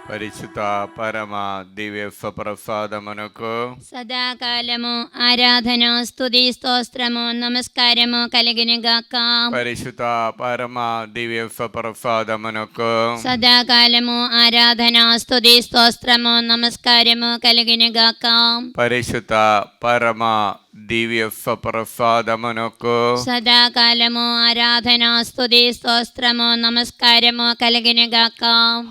పరిశుద్ధ పరమ దివ్య ప్రసాదమునకు సదాకాలము ఆరాధన స్తుతి స్తోత్రము నమస్కారము కలిగినగాక. పరిశుద్ధ పరమ దివ్య ప్రసాదమునకు సదాకాలము ఆరాధన స్తుతి స్తోత్రము నమస్కారము కలిగినగాక. పరిశుద్ధ పరమ దివ్య ప్రసాదమునకు సదాకాలము ఆరాధన స్తుతి స్తోత్రము నమస్కారము కలిగినగాక.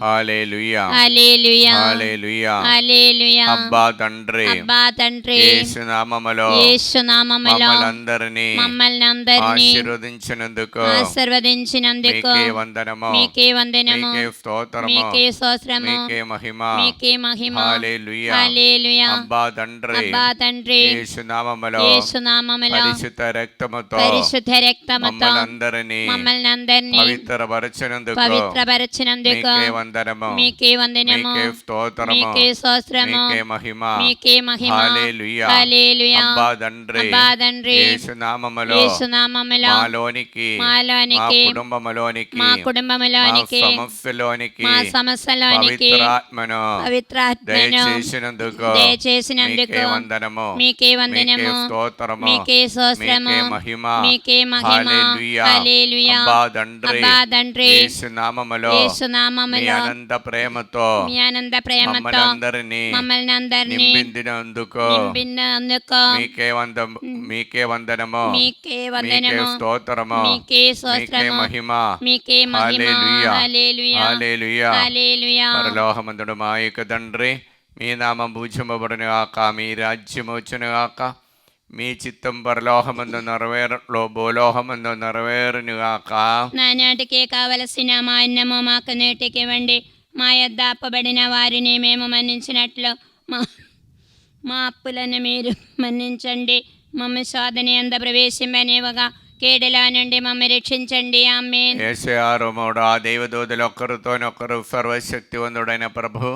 హల్లెలూయా హల్లెలూయా హల్లెలూయా. హల్లెలూయా. అబ్బా తండ్రి, అబ్బా తండ్రి, యేసు నామములో యేసు నామములో మమ్మల్నందరినీ మమ్మల్ని అందరినీ ఆశీర్వదించినందుకు ఆశీర్వదించినందుకు మీకే వందనము, మీకే వందనము, మీకే స్తోత్రము, మీకే స్తోత్రము, మీకే మహిమ. మీకే మహిమ. హల్లెలూయా హల్లెలూయా. అబ్బా తండ్రి, అబ్బా తండ్రి, యేసు నామములో యేసు నామములో పరిశుద్ధ రక్తముతో పరిశుద్ధ రక్తముతో మమ్మల్నందరినీ మమ్మల్ని అందరినీ పవిత్రపరచినందుకు పవిత్రపరచినందుకు మీకే వందనము, మీకే వందనము, మీకే స్తోత్రము, మీకే స్తోత్రము, మీకే మహిమ. మీకే మహిమ. హల్లెలూయా హల్లెలూయా. అబ్బా తండ్రి, అబ్బా తండ్రి, యేసు నామములో యేసు నామములో మాలోనికి, మా మాలోనికి, కుటుంబములోనికి, మా మా కుటుంబములోనికి, సమస్యలోనికి మా సమస్యలోనికి పవిత్రాత్మను పవిత్రాత్మను దయచేసినందుకు దయచేసినందుకు మీకే వందనము, మీకే వందనము, మీకే స్తోత్రము, మీకే స్తోత్రము, మీకే మహిమ. మీకే మహిమ. హల్లెలూయా హల్లెలూయా. అబ్బా తండ్రి, అబ్బా తండ్రి, యేసు నామములో యేసు మీ నామములో అనంత ప్రేమతో మీ ఆనంద ప్రేమతో మమ్మల్నందరినీ మమ్మల్ని అందరినీ నింపిందినందుకు నింపినందుకు మీకే వందనము, మీకే మీకే వందనము, స్తోత్రము, మీకే మీకే స్తోత్రము, మహిమ. మీకే మహిమ. హల్లెలూయా హల్లెలూయా. హల్లెలూయా. హల్లెలూయా. పరలోకమందుడు మా యొక్క తండ్రి, మీ నామం పూజింపబడును గాక, మీ రాజ్యము వచ్చును గాక, మీ చిత్తం పరలోకమందు నెరవేరులో భూలోకమందు నెరవేరును గాక. నానాటికి కావలసిన మా అన్నము మాకు నేటికి ఇవ్వండి. మా యొద్ద అప్పబడిన వారిని మేము మన్నించినట్లు మా మా అప్పులను మీరు మన్నించండి. మమ్మ శోధన యందు ప్రవేశింపనివ్వగా కేడలా నుండి మమ్మ రక్షించండి. ఆమేన్. యేసయ్యారు మూడు ఆ దేవదూతలు ఒక్కరితోనొక్కరు సర్వశక్తివంతుడైన ప్రభు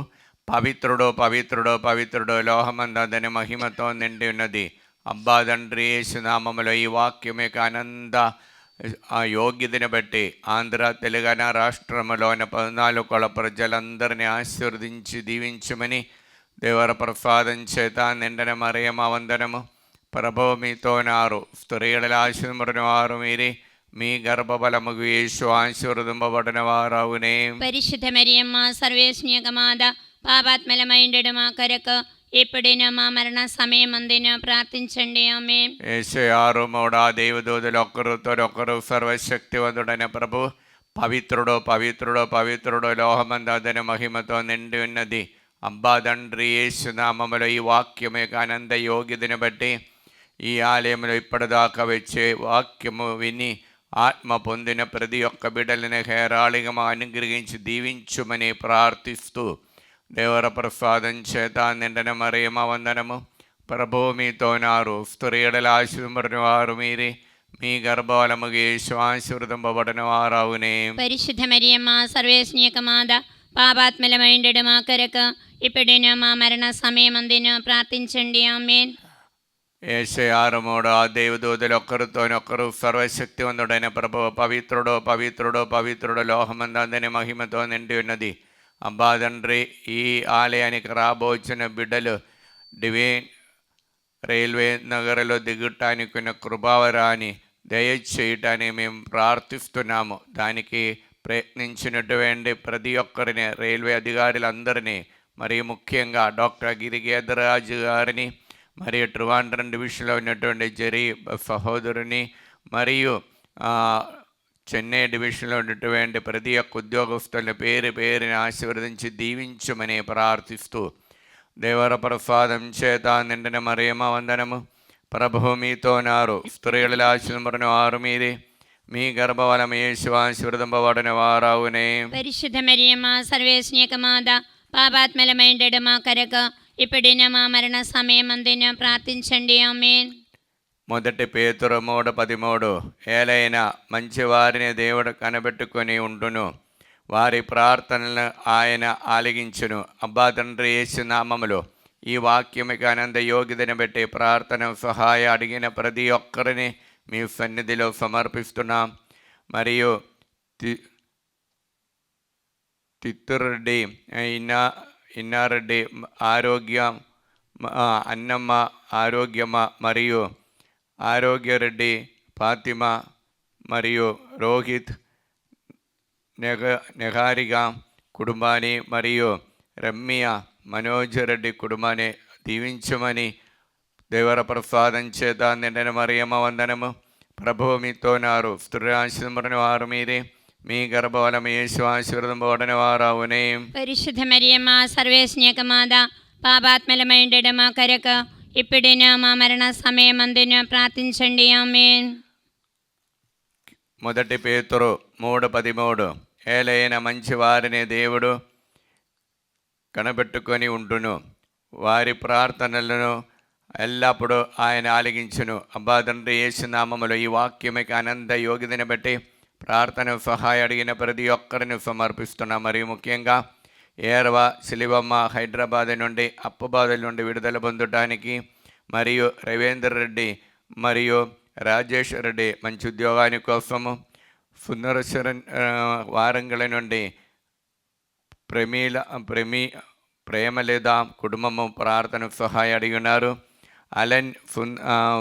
పవిత్రుడు పవిత్రుడు పవిత్రుడు లోహమందని మహిమతో నిండి ఉన్నది. అబ్బా తండ్రి, యేసు నామములో ఈ వాక్యం యొక్క ఆనంద ఆ యోగ్యతని బట్టి ఆంధ్ర తెలంగాణ రాష్ట్రములోని 14 కొల ప్రజలందరినీ ఆశీర్వదించి దీవించమని దేవర ప్రసాదం చేత నిండన మరియమ్మ వందనము. ప్రభు మీతో నారు, స్త్రీల ఆశీర్వదింపబడిన వారు మీరే, మీ గర్భఫలముగు యేసు ఆశీర్వదింపబడిన వారవునే. పరిశుద్ధ మరియమ్మ సర్వేశ్వని యొక్క మాత, పాపాత్మలమైండెడు మా కొరకు ఇప్పుడైనా మా మరణ సమయమందున ప్రార్థించండి. ఆమేన్. యేసయ్యారు మూడా దేవదూతలు ఒక్కరితోనొక్కరు సర్వశక్తివంతుడైన ప్రభు పవిత్రుడు పవిత్రుడు పవిత్రుడు లోహమందని మహిమతో నిండి ఉన్నది. అబ్బా తండ్రి, యేసు నామములో ఈ వాక్యం యొక్క ఆనంద యోగ్యతని బట్టి ఈ ఆలయంలో ఇప్పటిదాకా వచ్చే వాక్యము విని ఆత్మ పొందిన ప్రతి ఒక్క బిడ్డలను హేరాళిగా అనుగ్రహించి దీవించుమని ప్రార్థిస్తూ దేవర ప్రసాదం చేత నిండన మరియమ్మ వందనము. ప్రభు మీతో నారు, స్త్రీల ఆశీర్వదింపబడిన వారు మీరే, మీ గర్భఫలముగు యేసు ఆశీర్వదింపబడిన వారవునే. పరిశుద్ధ మరియమ్మ సర్వేశ్వని యొక్క మాత, పాపాత్మలమైండెడు మా కొరకు ఇప్పుడైనా మా మరణ సమయమందున ప్రార్థించండి. ఆమేన్. యేసయ్యారు మూడు ఆ దేవదూతలు ఒక్కరితోనొక్కరు సర్వశక్తివంతుడైన ప్రభు పవిత్రుడు పవిత్రుడు పవిత్రుడు లోహమందని మహిమతో నిండి ఉన్నది. అబ్బా తండ్రి, ఈ ఆలయానికి రాబోచిన బిడ్డలు డివైన్ రైల్వే నగరలో దిగటానికి ఉన్న కృపావరాన్ని దయచేయటానికి మేము ప్రార్థిస్తున్నాము. దానికి ప్రయత్నించినటువంటి ప్రతి ఒక్కరిని, రైల్వే అధికారులందరినీ, మరియు ముఖ్యంగా డాక్టర్ గిరిగేదరాజు గారిని, మరియు ట్రివాండ్రం డివిజన్లో ఉన్నటువంటి జెరీ సహోదరుని, మరియు చెన్నై డివిజన్లో ఉన్నటువంటి ప్రతి ఒక్క ఉద్యోగస్తుల పేరు పేరుని ఆశీర్వదించి దీవించమని ప్రార్థిస్తూ దేవర ప్రసాదం చేత నిండిన మరియమ్మ వందనము. ప్రభు మీతో నారు, స్త్రీల ఆశీర్వదింపబడిన వారు మీరే, మీ గర్భఫలము యేసు ఆశీర్వదింపబడిన వారవునే. పరిశుద్ధ మరియమ్మ సర్వేశ్వని యొక్క మాత, పాపాత్మలమైండెడు మా కొరకు ఇప్పుడైనా మా మరణ సమయమందున ప్రార్థించండి. ఆమేన్. మొదటి పేతురు 3:13 ఏలైనా మంచివారిని దేవుడు కనబెట్టుకొని ఉండును, వారి ప్రార్థనలను ఆయన ఆలగించును. అబ్బా తండ్రి, యేసు నామములో ఈ వాక్యమికి ఆనంద యోగ్యతని బట్టి ప్రార్థన సహాయ అడిగిన ప్రతి ఒక్కరిని మీ సన్నిధిలో సమర్పిస్తున్నాం. మరియు తిత్తురెడ్డి, ఇన్నారెడ్డి అన్నమ్మ ఆరోగ్యమ్మ మరియు ఆరోగ్యరెడ్డి, ఫాతిమా మరియు రోహిత్, నెహారిక కుటుంబాన్ని మరియు రమ్య మనోజ్ రెడ్డి కుటుంబాన్ని దీవించమని దేవర ప్రసాదం చేత నిండిన మరియమ్మ వందనము. ప్రభువు మీతోనారు, స్త్రీ ఆశీర్వదింపబడిన వారు మీరే, మీ గర్భఫలము యేసు ఆశీర్వదింపబడిన వారు అవునే. పరిశుద్ధ మరియమ్మ సర్వేశ్వనియక మాత, పాపాత్మలమైండెడ మా కొరకు ఇప్పుడైనా మా మరణ సమయమందున ప్రార్థించండి. ఆమేన్. 1 పేతురు 3:13 ఏలైన మంచి వారిని దేవుడు కనబెట్టుకొని ఉండును, వారి ప్రార్థనలను ఎల్లప్పుడూ ఆయన ఆలకించును. అబ్బా తండ్రి యేసు నామములో ఈ వాక్యమికి అనంత యోగ్యతని బట్టి ప్రార్థన సహాయం అడిగిన ప్రతి ఒక్కరిని సమర్పిస్తున్నాం. మరియు ముఖ్యంగా ఏరవ సిలివమ్మ హైదరాబాద్ నుండి అప్పుబాధల నుండి విడుదల పొందడానికి, మరియు రవీందర్ రెడ్డి మరియు రాజేష్ రెడ్డి మంచి ఉద్యోగాని కోసము, సుందరశరణ్ వారంగల నుండి ప్రేమలేద కుటుంబము ప్రార్థన సహాయం అడిగి ఉన్నారు. అలెన్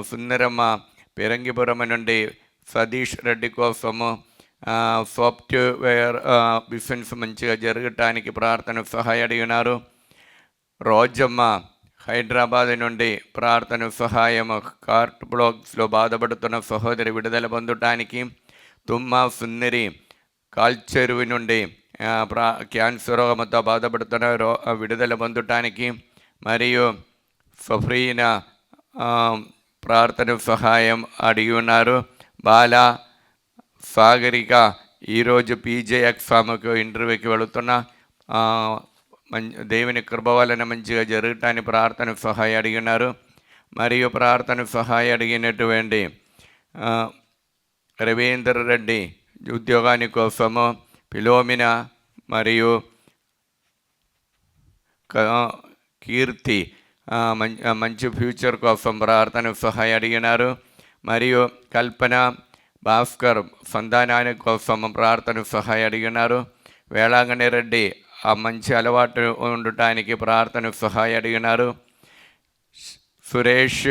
సుందరమ్మ పెరంగిపురం నుండి సతీష్ రెడ్డి కోసము సాఫ్ట్వేర్ బిజినెస్ మంచిగా జరగటానికి ప్రార్థన సహాయం అడిగి ఉన్నారు. రోజమ్మ హైదరాబాద్ నుండి ప్రార్థన సహాయము, కార్ట్ బ్లాక్స్లో బాధపడుతున్న సహోదరి విడుదల పొందటానికి, తుమ్మ సుందరి కాల్చెరువు నుండి క్యాన్సర్ రోగంతో బాధపడుతున్న విడుదల పొందటానికి, మరియు సఫ్రీనా ప్రార్థన సహాయం అడిగి ఉన్నారు. బాల సాగరిక ఈరోజు పీజే ఎగ్జామ్కు ఇంటర్వ్యూకి వెళుతున్న దేవుని కృప వలన మంచిగా జరగటానికి ప్రార్థన సహాయం అడిగి ఉన్నారు. మరియు ప్రార్థన సహాయం అడిగినటువంటి రవీందర్ రెడ్డి ఉద్యోగాని కోసము, ఫిలోమిన మరియు కీర్తి మంచి ఫ్యూచర్ కోసం ప్రార్థన సహాయం అడిగినారు. మరియు కల్పన భాస్కర్ సంతానాని కోసం ప్రార్థన సహాయం అడిగినారు. వేళాంగణి రెడ్డి మంచి అలవాటు ఉండటానికి ప్రార్థన సహాయం అడిగినారు. సురేష్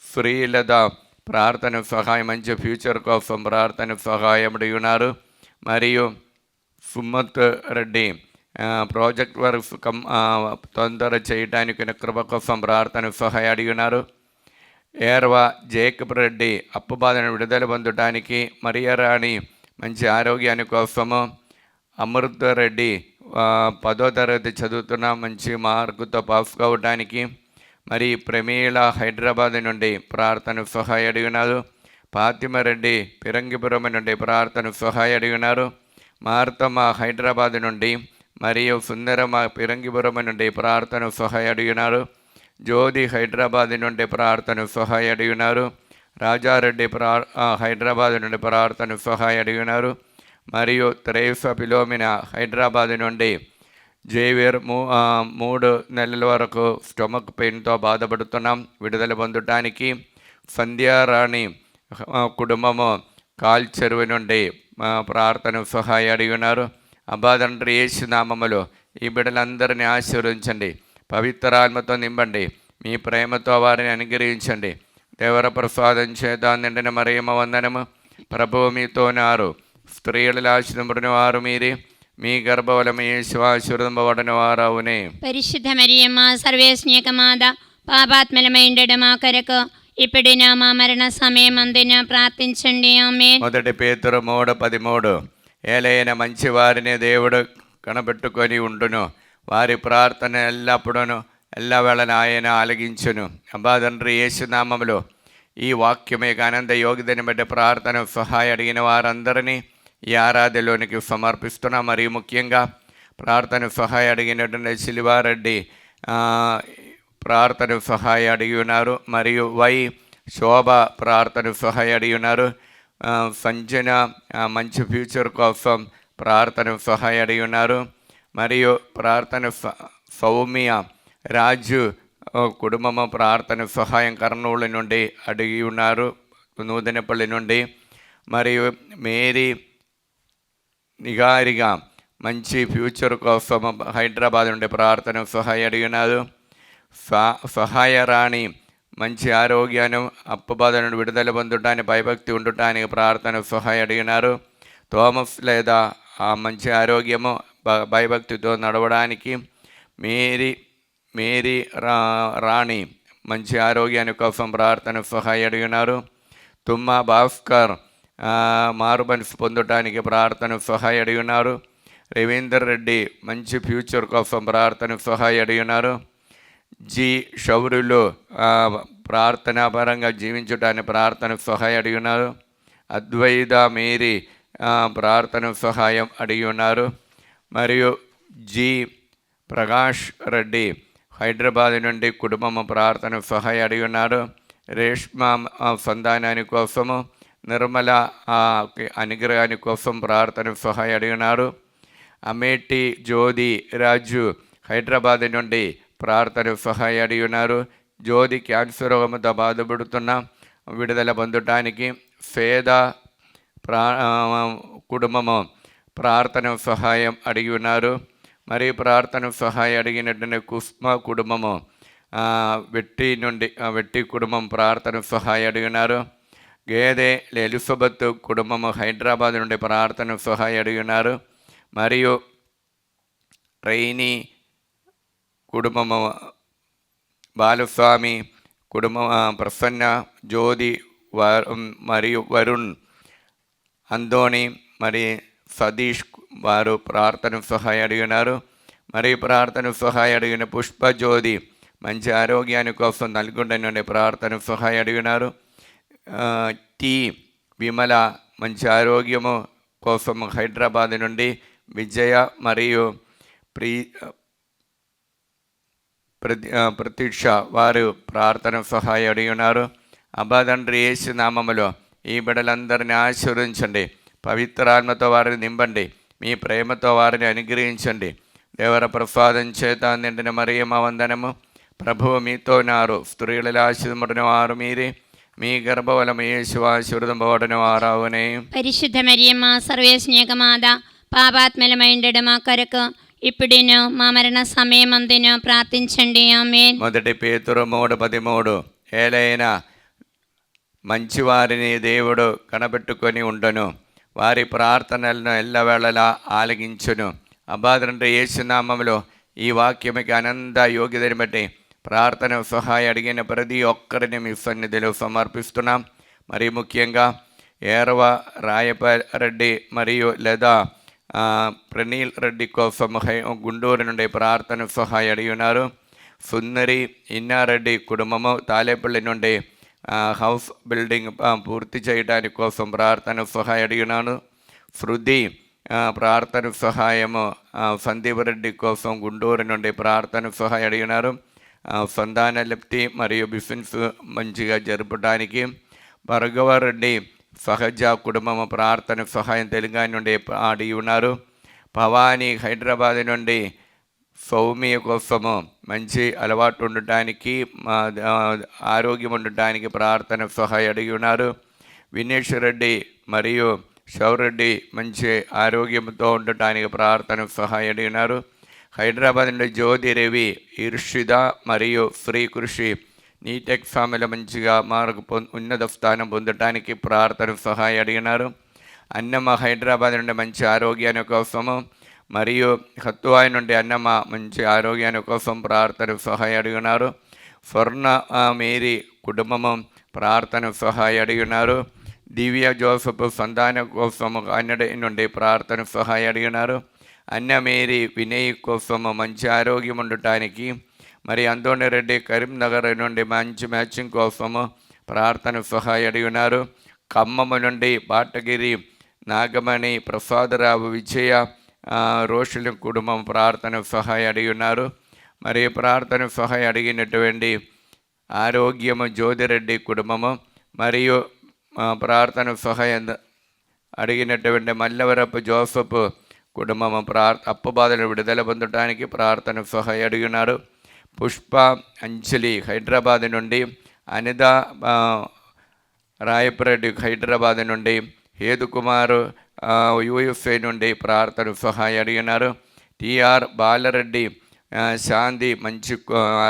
శ్రీలత ప్రార్థన సహాయం మంచి ఫ్యూచర్ కోసం ప్రార్థన సహాయం అడిగినారు. మరియు సుమత్ రెడ్డి ప్రాజెక్ట్ వర్క్స్ తొందర చేయడానికి కృప కోసం ప్రార్థన సహాయం అడిగినారు. ఏర్వ జేకబ్ రెడ్డి అప్పుబాధను విడుదల పొందడానికి, మరియారాణి మంచి ఆరోగ్యాని కోసము, అమృత రెడ్డి 10వ తరగతి చదువుతున్న మంచి మార్కుతో పాస్ కావడానికి, మరి ప్రమీళ హైదరాబాద్ నుండి ప్రార్థన సహాయం అడిగినారు. ఫాతిమ రెడ్డి పిరంగిపురం నుండి ప్రార్థన సహాయం అడిగినారు. మార్తమ్మ హైదరాబాద్ నుండి మరియు సుందరమ్మ పిరంగిపురం నుండి ప్రార్థన సహాయం అడిగినారు. జ్యోతి హైదరాబాద్ నుండి ప్రార్థన సహాయం అడిగినారు. రాజారెడ్డి హైదరాబాద్ నుండి ప్రార్థన సహాయం అడిగినారు. మరియు త్రేస ఫిలోమిన హైదరాబాద్ నుండి జేవియర్ 3 నెలల వరకు స్టొమక్ పెయిన్తో బాధపడుతున్నాం, విడుదల పొందటానికి. సంధ్యారాణి కుటుంబము కాల్చెరువు నుండి ప్రార్థన సహాయం అడిగినారు. అబ్బా తండ్రి యేసు నామములో ఈ బిడ్డలందరినీ ఆశీర్వదించండి, పవిత్రాత్మతో నింపండి, మీ ప్రేమతో వారిని అనుగ్రహించండి. దేవర ప్రసాదం చేత నిండిన మరియమ్మ వందనము. ప్రభువు మీతోనారు, స్త్రీలలో ఆశీర్వదింపబడిన వారు మీరే, మీ గర్భఫలము యేసు ఆశీర్వదింపబడిన వారు అవునే. పరిశుద్ధ మరియమ్మ సర్వేశ్వనియక మాత, పాపాత్మలమైండెడ మా కొరకు ఇప్పుడైనా మా మరణ సమయమందున ప్రార్థించండి. ఆమేన్. 1 పేతురు 3:13 ఏలైన మంచి వారిని దేవుడు కనబెట్టుకొని ఉండును, వారి ప్రార్థన ఎల్లప్పుడూ ఎల్లవేళ ఆయన ఆలకించును. అబ్బా తండ్రి యేసు నామములో ఈ వాక్యమే ఆనంద యోగ్యతని బట్టి ప్రార్థన సహాయం అడిగిన వారందరినీ ఈ ఆరాధనలోనికి సమర్పిస్తున్నాం. మరియు ముఖ్యంగా ప్రార్థన సహాయం అడిగినటువంటి శిలివారెడ్డి ప్రార్థన సహాయం అడిగి ఉన్నారు. మరియు శోభ ప్రార్థన సహాయం అడిగి ఉన్నారు. సంజన మంచి ఫ్యూచర్ కోసం ప్రార్థన సహాయం అడిగి ఉన్నారు. మరియు ప్రార్థన సౌమ్య రాజు కుటుంబము ప్రార్థన సహాయం కర్నూలు నుండి అడిగి ఉన్నారు, నూతనపల్లి నుండి. మరియు మేరీ నిగారిగా మంచి ఫ్యూచర్ కోసం హైదరాబాద్ నుండి ప్రార్థన సహాయ అడిగినారు. సహాయ రాణి మంచి ఆరోగ్యాన్ని, అప్పు బాధ నుండి విడుదల పొందటానికి, భయభక్తి ఉండటానికి ప్రార్థన సహాయ అడిగినారు. థోమస్ లేదా మంచి ఆరోగ్యము, భయభక్తితో నడవడానికి. మేరీ రాణి మంచి ఆరోగ్యాన్ని కోసం ప్రార్థన సహాయ అడిగినారు. తుమ్మా భాస్కర్ మారు మనసు పొందటానికి ప్రార్థన సహాయ అడిగినారు. రవీందర్ రెడ్డి మంచి ఫ్యూచర్ కోసం ప్రార్థన సహాయ అడిగినారు. జి శౌరులు ప్రార్థనాపరంగా జీవించడానికి ప్రార్థన సహాయం అడిగి ఉన్నారు. అద్వైత మేరీ ప్రార్థన సహాయం అడిగి ఉన్నారు. మరియు జి ప్రకాష్ రెడ్డి హైదరాబాద్ నుండి కుటుంబం ప్రార్థన సహాయం అడిగి ఉన్నారు. రేష్మా సంతానాని కోసము, నిర్మల అనుగ్రహాని కోసం ప్రార్థన సహాయం అడిగి ఉన్నారు. అమేటి జ్యోతి రాజు హైదరాబాద్ నుండి ప్రార్థన సహాయం అడిగి ఉన్నారు. జ్యోతి క్యాన్సర్ రోగంతో బాధపడుతున్న విడుదల పొందటానికి. పేద కుటుంబము ప్రార్థన సహాయం అడిగి ఉన్నారు. మరియు ప్రార్థన సహాయం అడిగినటువంటి కుస్మ కుటుంబము వెట్టి కుటుంబం ప్రార్థన సహాయం అడిగినారు. గేదె ఎలిజబెత్ కుటుంబము హైదరాబాద్ నుండి ప్రార్థన సహాయం అడిగినారు. మరియు రైనీ కుటుంబము బాలస్వామి కుటుంబం, ప్రసన్న, జ్యోతి, మరియు వరుణ్, అందోని, మరి సతీష్ వారు ప్రార్థన సహాయం అడిగినారు. మరియు ప్రార్థన సహాయం అడిగిన పుష్పజ్యోతి మంచి ఆరోగ్యాన్ని కోసం నల్గొండ నుండి ప్రార్థన సహాయం అడిగినారు. టి విమల మంచి ఆరోగ్యము కోసం హైదరాబాద్ నుండి. విజయ మరియు ప్రతీక్ష వారు ప్రార్థన సహాయం అడిగి ఉన్నారు. అబ్బా తండ్రి యేసు నామములో ఈ బిడ్డలందరినీ ఆశీర్వదించండి. పవిత్రాత్మతో వారిని నింపండి. మీ ప్రేమతో వారిని అనుగ్రహించండి. దేవర ప్రసాదం చేత నిండిన మరియమ్మ వందనము. ప్రభువు మీతో ఉన్నారు. స్త్రీలలో ఆశీర్వదింపబడిన వారు మీరే. మీ గర్భఫలము యేసు ఆశీర్వదింపబడిన వారవునే. పరిశుద్ధ మరియమ్మ సర్వేశ్వర మాత, పాపాత్మలమైండడు మా కొరకు ఇప్పుడును మా మరణ సమయమందును ప్రార్థించండి. ఆమేన్. 1 పేతురు 3:13 ఏలైనా మంచివారిని దేవుడు కనబెట్టుకొని ఉండును, వారి ప్రార్థనలను ఎల్లవేళలా ఆలకించును. అబ్బా తండ్రి యేసు నామములో ఈ వాక్యముకి అనంత యోగ్యతని బట్టి ప్రార్థన సహాయం అడిగిన ప్రతి ఒక్కరిని మీ సన్నిధిలో సమర్పిస్తున్నాం. మరి ముఖ్యంగా ఏరవ రాయపరెడ్డి మరియు లేదా ప్రణీల్ రెడ్డి కోసం గుంటూరు నుండి ప్రార్థన సహాయం అడిగి ఉన్నారు. సుందరి ఇన్నారెడ్డి కుటుంబము తాలేపల్లి నుండి హౌస్ బిల్డింగ్ పూర్తి చేయడానికి కోసం ప్రార్థన సహాయం అడిగినాను. శృతి ప్రార్థన సహాయము సందీప్ రెడ్డి కోసం గుంటూరు నుండి ప్రార్థన సహాయం అడిగినారు. సంతాన లబ్ధి మరియు బిజినెస్ మంచిగా జరపడానికి. భార్గవరెడ్డి సహజ కుటుంబము ప్రార్థన సహాయం తెలంగాణ నుండి అడిగి ఉన్నారు. భవానీ హైదరాబాద్ నుండి సౌమ్య కోసము మంచి అలవాటు ఉండటానికి, ఆరోగ్యం ఉండటానికి ప్రార్థన సహాయం అడిగి ఉన్నారు. వినేష్ రెడ్డి మరియు శౌరెడ్డి మంచి ఆరోగ్యంతో ఉండటానికి ప్రార్థన సహాయం అడిగినారు. హైదరాబాద్ నుండి జ్యోతి రవి, ఇర్షిద మరియు శ్రీకృషి నీట్ ఎగ్జామ్లో మంచిగా మార్కు ఉన్నత స్థానం పొందటానికి ప్రార్థన సహాయం అడిగినారు. అన్నమ్మ హైదరాబాద్ నుండి మంచి ఆరోగ్యాన్ని కోసము మరియు హత్వాయి నుండి అన్నమ్మ మంచి ఆరోగ్యాన్ని కోసం ప్రార్థన సహాయం అడిగినారు. స్వర్ణ మేరీ కుటుంబము ప్రార్థన సహాయం అడిగినారు. దివ్య జోసఫ్ సంతానం కోసము కన్నడ నుండి ప్రార్థన సహాయం అడిగినారు. అన్న మేరీ వినయ్ కోసము మంచి ఆరోగ్యం ఉండటానికి. మరి అందోని రెడ్డి కరీంనగర్ నుండి మంచి మ్యాచింగ్ కోసము ప్రార్థన సహాయం అడిగినారు. ఖమ్మము నుండి బాటగిరి నాగమణి, ప్రసాదరావు, విజయ, రోషుల కుటుంబం ప్రార్థన సహాయం అడిగి ఉన్నారు. మరి ప్రార్థన సహాయం అడిగినటువంటి ఆరోగ్యము జ్యోతిరెడ్డి కుటుంబము మరియు ప్రార్థన సహాయం అడిగినటువంటి మల్లవరపు జోసఫ్ కుటుంబము అప్పు బాధలు విడుదల పొందడానికి ప్రార్థన సహాయం అడిగినారు. పుష్ప అంజలి హైదరాబాద్ నుండి, అనిత రాయపరెడ్డి హైదరాబాద్ నుండి, హేతుకుమారు యూఎఫ్ఏ నుండి ప్రార్థన సహాయం అడిగినారు. టిఆర్ బాలరెడ్డి శాంతి మంచి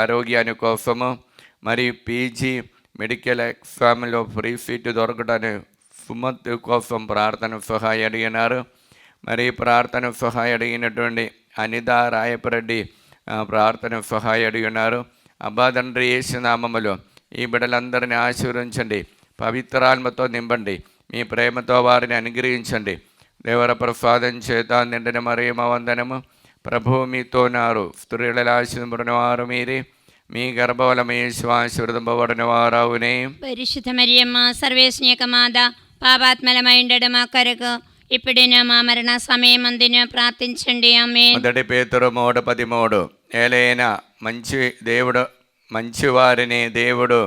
ఆరోగ్యాన్ని కోసము, మరియు పీజీ మెడికల్ ఎగ్జామ్లో ఫ్రీ సీటు దొరకడానికి సుమత్ కోసం ప్రార్థన సహాయం అడిగినారు. మరి ప్రార్థన సహాయం అడిగినటువంటి అనిత రాయపరెడ్డి ప్రార్థన సహాయం అడిగినారు. అబ్బా తండ్రి యేసు నామములో ఈ బిడ్డలందరినీ ఆశీర్వదించండి, పవిత్రాత్మతో నింపండి, మీ ప్రేమతో వారిని అనుగ్రహించండి. దేవర ప్రసాదం చేత నిండిన మరియమ్మ వందనము. ప్రభువు మీతోనారు, స్త్రీలలో ఆశీర్వదింపబడిన వారు మీరే, మీ గర్భఫలము యేసు ఆశీర్వదింపబడిన వారవునే. పరిశుద్ధ మరియమ్మ సర్వేశ్వని యొక్క మాత, పాపాత్మలమైండడు మా కొరకు ఇప్పుడైనా మా మరణ సమయమందున ప్రార్థించండి. ఆమేన్. మొదటి పేతురు 3:13 ఏలైనా మంచివారిని దేవుడు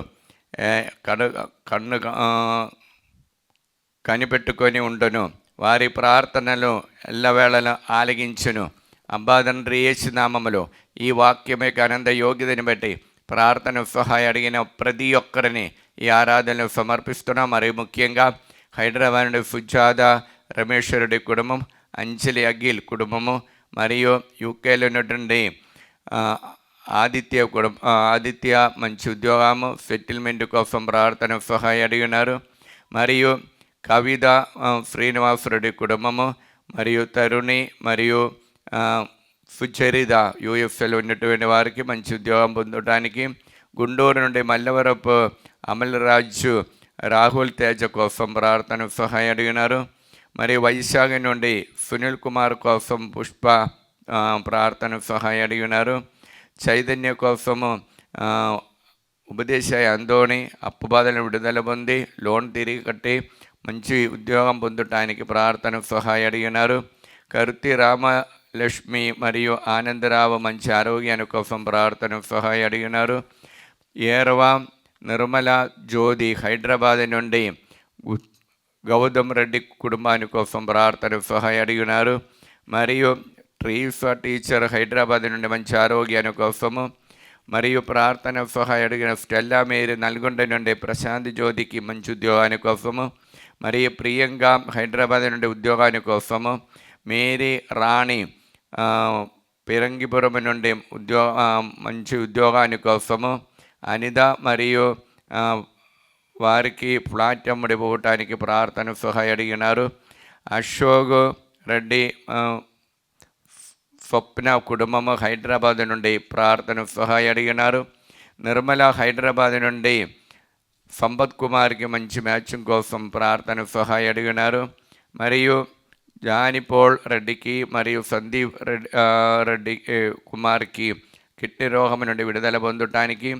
కనిపెట్టుకొని ఉండును, వారి ప్రార్థనలు ఎల్లవేళలా ఆలగించును. అబ్బా తండ్రి యేసు నామములో ఈ వాక్యం యొక్క అనంత యోగ్యతని బట్టి ప్రార్థన సహాయం అడిగిన ప్రతి ఒక్కరిని ఈ ఆరాధనలు సమర్పిస్తున్నాం. మరి ముఖ్యంగా హైదరాబాద్ నుండి సుజాత రమేశ్వరుడి కుటుంబం, అంజలి అఖిల్ కుటుంబము, మరియు యూకేలో ఉన్నటువంటి ఆదిత్య మంచి ఉద్యోగము, సెటిల్మెంట్ కోసం ప్రార్థన సహాయం అడిగినారు. మరియు కవిత శ్రీనివాసరెడ్డి కుటుంబము, మరియు తరుణి మరియు సుచరిత యూఎఫ్ఏలో ఉన్నటువంటి వారికి మంచి ఉద్యోగం పొందడానికి, గుంటూరు నుండి మల్లవరపు అమల్ రాజు రాహుల్ తేజ కోసం ప్రార్థన సహాయం అడిగినారు. మరియు వైశాఖ నుండి సునీల్ కుమార్ కోసం పుష్ప ప్రార్థన సహాయం అడిగినారు. చైతన్య కోసము ఉపదేశాయ అందోని అప్పు బాధలను విడుదల పొంది లోన్ తిరిగి కట్టి మంచి ఉద్యోగం పొందటానికి ప్రార్థన సహాయం అడిగినారు. కరుతి రామలక్ష్మి మరియు ఆనందరావు మంచి ఆరోగ్యాన్ని కోసం ప్రార్థన సహాయం అడిగినారు. ఏరవ నిర్మల జ్యోతి హైదరాబాద్ నుండి గౌతమ్ రెడ్డి కుటుంబాని కోసం ప్రార్థన సహాయం అడిగినారు. మరియు ట్రీఫా టీచర్ హైదరాబాద్ నుండి మంచి ఆరోగ్యాన్ని కోసము, మరియు ప్రార్థన సహాయం అడిగిన స్టెల్లా మేరీ నల్గొండ నుండి ప్రశాంత్ జ్యోతికి మంచి ఉద్యోగాని కోసము, మరియు ప్రియంగా హైదరాబాద్ నుండి ఉద్యోగాని కోసము, మేరీ రాణి పిరంగిపురం నుండి మంచి ఉద్యోగాని కోసము, అనిత మరియు వారికి ఫ్లాట్ అమ్ముడిపోవటానికి ప్రార్థన సహాయం అడిగినారు. అశోక్ రెడ్డి స్వప్న కుటుంబము హైదరాబాద్ నుండి ప్రార్థన సహాయం అడిగినారు. నిర్మల హైదరాబాద్ నుండి సంపత్ కుమార్కి మంచి మ్యాచింగ్ కోసం ప్రార్థన సహాయం అడిగినారు. మరియు జానిపోల్ రెడ్డికి మరియు సందీప్ రెడ్డి కుమార్కి కిడ్నీ రోగం నుండి విడుదల పొందటానికి,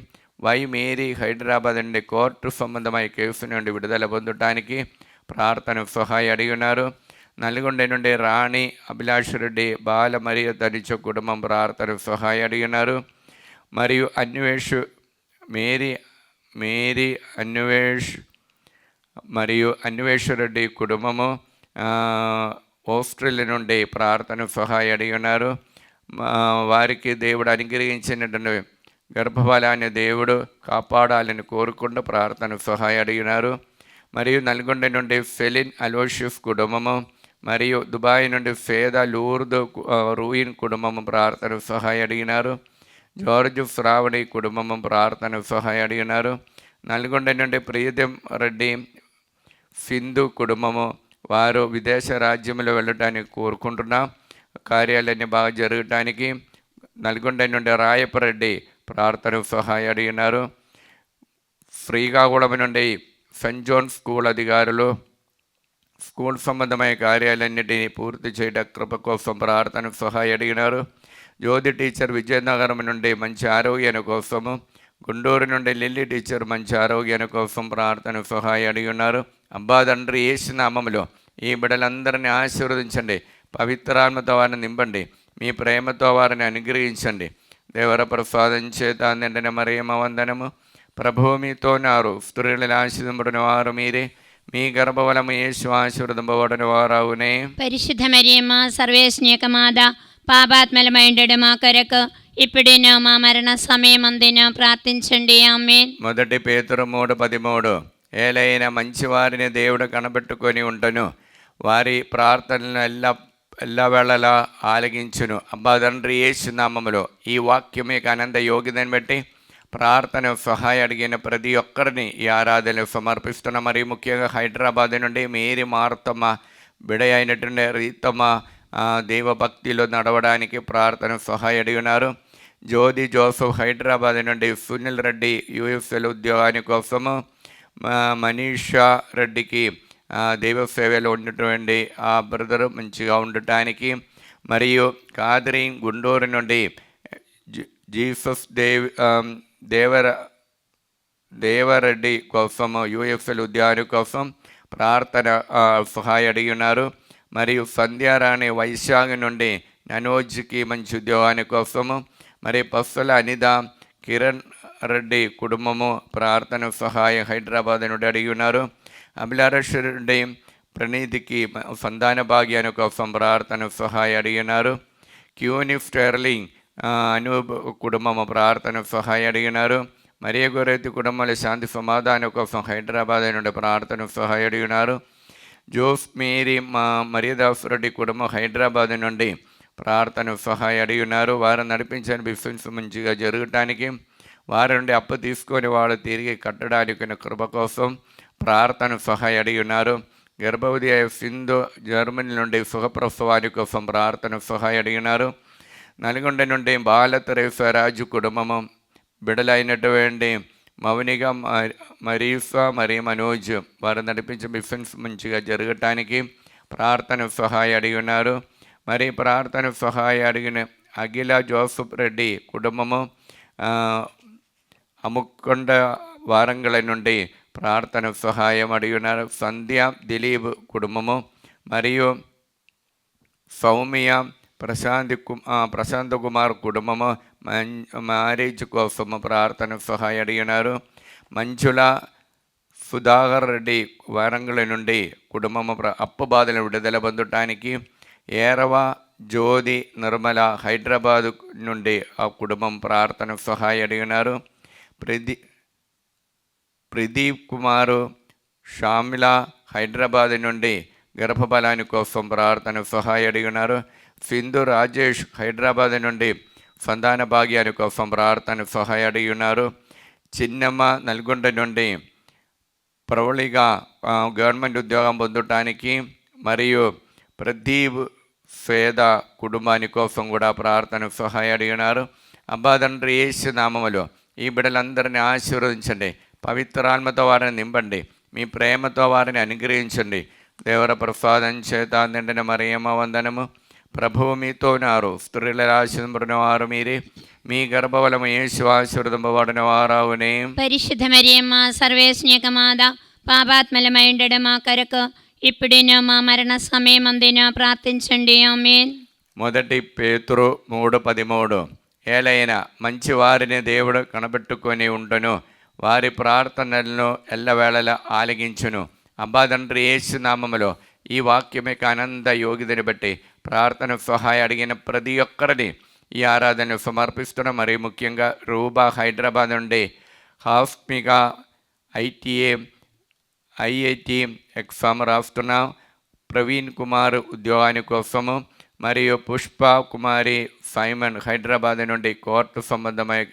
వై మేరీ హైదరాబాద్ నుండి కోర్టు సంబంధమైన కేసు నుండి విడుదల పొందటానికి ప్రార్థన సహాయం అడిగినారు. నల్గొండ నుండి రాణి అభిలాష్ రెడ్డి బాల మరియు ధనిచ కుటుంబం ప్రార్థన సహాయం అడిగినారు. మరియు మేరీ అన్వేష్ మరియు అన్వేషరెడ్డి కుటుంబము ఆస్ట్రేలియా నుండి ప్రార్థన సహాయం అడిగినారు. వారికి దేవుడు అనుగ్రహించినటువంటి గర్భఫలాన్ని దేవుడు కాపాడాలని కోరుకుంటూ ప్రార్థన సహాయం అడిగినారు. మరియు నల్గొండ నుండి ఫెలిన్ అలోషిఫ్ కుటుంబము, మరియు దుబాయ్ నుండి ఫేద లూర్ద్ రూయిన్ కుటుంబము ప్రార్థన సహాయం అడిగినారు. జార్జ్ శ్రావణి కుటుంబము ప్రార్థన సహాయం అడిగినారు. నల్గొండ నుండి ప్రియతం రెడ్డి సింధు కుటుంబము, వారు విదేశ రాజ్యంలో వెళ్ళటానికి కోరుకుంటున్నాం, కార్యాలన్నీ బాగా జరగటానికి. నల్గొండ నుండి రాయపరెడ్డి ప్రార్థన సహాయం అడిగినారు. శ్రీకాకుళం నుండి సెయింట్ జోన్ స్కూల్ అధికారులు స్కూల్ సంబంధమైన కార్యాలన్నిటినీ పూర్తి చేయడం కృప కోసం ప్రార్థన సహాయం అడిగినారు. జ్యోతి టీచర్ విజయనగరం నుండి మంచి ఆరోగ్యాన్ని కోసము, గుంటూరు నుండి లిల్లీ టీచర్ మంచి ఆరోగ్యాన్ని కోసం ప్రార్థన సహాయం అడిగినారు. అబ్బా తండ్రి యేసు నామములో ఈ బిడ్డలందరినీ ఆశీర్వదించండి, పవిత్రాత్మతో వారిని నింపండి, మీ ప్రేమతో వారిని అనుగ్రహించండి. దేవర ప్రసాదం చేత నిండిన మరియమ్మ వందనము. ప్రభువు మీతోనారు, స్త్రీలను ఆశీర్వదింపబడిన వారు మీరే, మీ గర్భఫలము యేసు ఆశీర్వదింపబడిన వారవునే. పరిశుద్ధ మరియమ్మ సర్వేశ్వని యొక్క మాత, పాపాత్మలమైండడు మా కొరకు ఇప్పుడైనా మా మరణ సమయమందున ప్రార్థించండి. ఆమేన్. మొదటి పేతురు 3:13 ఏలైన మంచివారిని దేవుడు కనబెట్టుకొని ఉంటను, వారి ప్రార్థనలను എല്ലാ వేళలా ఆలగించును. అబ్బా తండ్రి యేసు నామములో ఈ వాక్యం యొక్క అనంత యోగ్యతను బట్టి ప్రార్థన సహాయం అడిగిన ప్రతి ఒక్కరిని ఈ ఆరాధనలు సమర్పిస్తున్న. మరి ముఖ్యంగా హైదరాబాద్ నుండి మేరీ మార్తమ్మ బిడ అయినటువంటి రీతమ్మ దేవభక్తిలో నడవడానికి ప్రార్థన సహాయం అడిగినారు. జ్యోతి జోసఫ్ హైదరాబాద్ నుండి, సునీల్ రెడ్డి యూఎస్ఎల్ ఉద్యోగాని కోసము, మనీషా రెడ్డికి దైవ సేవలో ఉన్నటువంటి ఆ బ్రదరు మంచిగా ఉండటానికి, మరియు కాదరీన్ గుంటూరు నుండి జీసస్ దేవరెడ్డి కోసము యూఎస్ఎల్ ఉద్యోగాని కోసం ప్రార్థన సహాయం అడిగి ఉన్నారు. మరియు సంధ్యారాణి వైశాఖ నుండి మనోజ్కి మంచి ఉద్యోగాని కోసము, మరి పస్సుల అనిత కిరణ్ రెడ్డి కుటుంబము ప్రార్థన సహాయం హైదరాబాద్ నుండి అడిగి ఉన్నారు. అభిలాషరెడ్డి ప్రణీతికి సంతాన భాగ్యాన్ని కోసం ప్రార్థన సహాయం అడిగినారు. క్యూని స్టెర్లింగ్ అనూప్ కుటుంబము ప్రార్థన సహాయం అడిగినారు. మరియ గొర్రెత్తి కుటుంబాల శాంతి సమాధానం కోసం హైదరాబాద్ నుండి ప్రార్థన సహాయం అడిగినారు. జోస్ మేరీ మరియదాస్ రెడ్డి కుటుంబం హైదరాబాద్ నుండి ప్రార్థన సహాయం అడిగినారు. వారు నడిపించిన బిజినెస్ మంచిగా జరగటానికి, వారి నుండి అప్పు తీసుకొని వాళ్ళు తిరిగి కట్టడానికి కృప కోసం ప్రార్థన సహాయం అడిగి ఉన్నారు. గర్భవతి సింధు జర్మనీ నుండి సుఖప్రసవాని కోసం ప్రార్థన సహాయం అడిగినారు. నల్గొండ నుండి బాలతరేశ్వరాజు కుటుంబము బిడలైనటువంటి మౌనిక, మరీసా, మరియు మనోజ్ వారు నడిపించే బిజినెస్ మంచిగా జరగటానికి ప్రార్థన సహాయం అడిగి ఉన్నారు. మరి ప్రార్థన సహాయం అడిగిన అఖిల జోసఫ్ రెడ్డి కుటుంబము అముక్కొండ వారంగల నుండి ప్రార్థన సహాయం అడిగినారు. సంధ్య దిలీప్ కుటుంబము మరియు సౌమ్య ప్రశాంత్ కుమార్ కుటుంబము మ్యారేజ్ కోసము ప్రార్థన సహాయం అడిగినారు. మంజుల సుధాకర్ రెడ్డి వారంగల నుండి కుటుంబము అప్పు బాధలను విడుదల పొందటానికి, ఏరవ జ్యోతి నిర్మల హైదరాబాదు నుండి ఆ కుటుంబం ప్రార్థన సహాయం అడిగినారు. ప్రదీప్ కుమారు షామిల హైదరాబాద్ నుండి గర్భఫలాని కోసం ప్రార్థన సహాయం అడిగినారు. సింధు రాజేష్ హైదరాబాద్ నుండి సంతాన భాగ్యాని కోసం ప్రార్థన సహాయం అడిగి ఉన్నారు. చిన్నమ్మ నల్గొండ నుండి ప్రవళిగా గవర్నమెంట్ ఉద్యోగం పొందటానికి, మరియు ప్రదీప్ పేద కుటుంబాని కోసం కూడా ప్రార్థన సహాయం అడిగినారు. అబ్బా తండ్రి యేసు నామములో ఈ బిడ్డలందరినీ ఆశీర్వదించండి. పవిత్రాత్మతో వారిని నింపండి. మీ ప్రేమతో వారిని అనుగ్రహించండి. దేవర ప్రసాదం చేత నిండిన మరియమ్మ వందనము. ప్రభువు మీతో ఉన్నారు. స్త్రీల ఆశీర్వదింపబడిన వారు మీరే, మీ గర్భఫలము యేసు ఆశీర్వదింపబడిన వారవునే. పరిశుద్ధ మరియమ్మ సర్వేశ్వని యొక్క మాత, పాపాత్మలమై ఉండడం మా కొరకు ఇప్పుడును మా మరణ సమయమందున ప్రార్థించండి. ఆమేన్. మొదటి పేతురు 3:13. ఏలైనా మంచి వారిని దేవుడు కనబెట్టుకొని ఉండును, వారి ప్రార్థనలను ఎల్లవేళలా ఆలగించును. అబ్బా తండ్రి యేసు నామములో ఈ వాక్యం యొక్క అనంత యోగ్యతని బట్టి ప్రార్థన సహాయం అడిగిన ప్రతి ఒక్కరిని ఈ ఆరాధనను సమర్పిస్తున్నాం. మరి ముఖ్యంగా రూబా హైదరాబాద్ నుండి హాస్మిగా ఐఐటి ఎగ్జామ్ రాస్తున్నాం. ప్రవీణ్ కుమార్ ఉద్యోగాని కోసము, మరియు పుష్ప కుమారి సైమన్ హైదరాబాద్ నుండి కోర్టు సంబంధమైన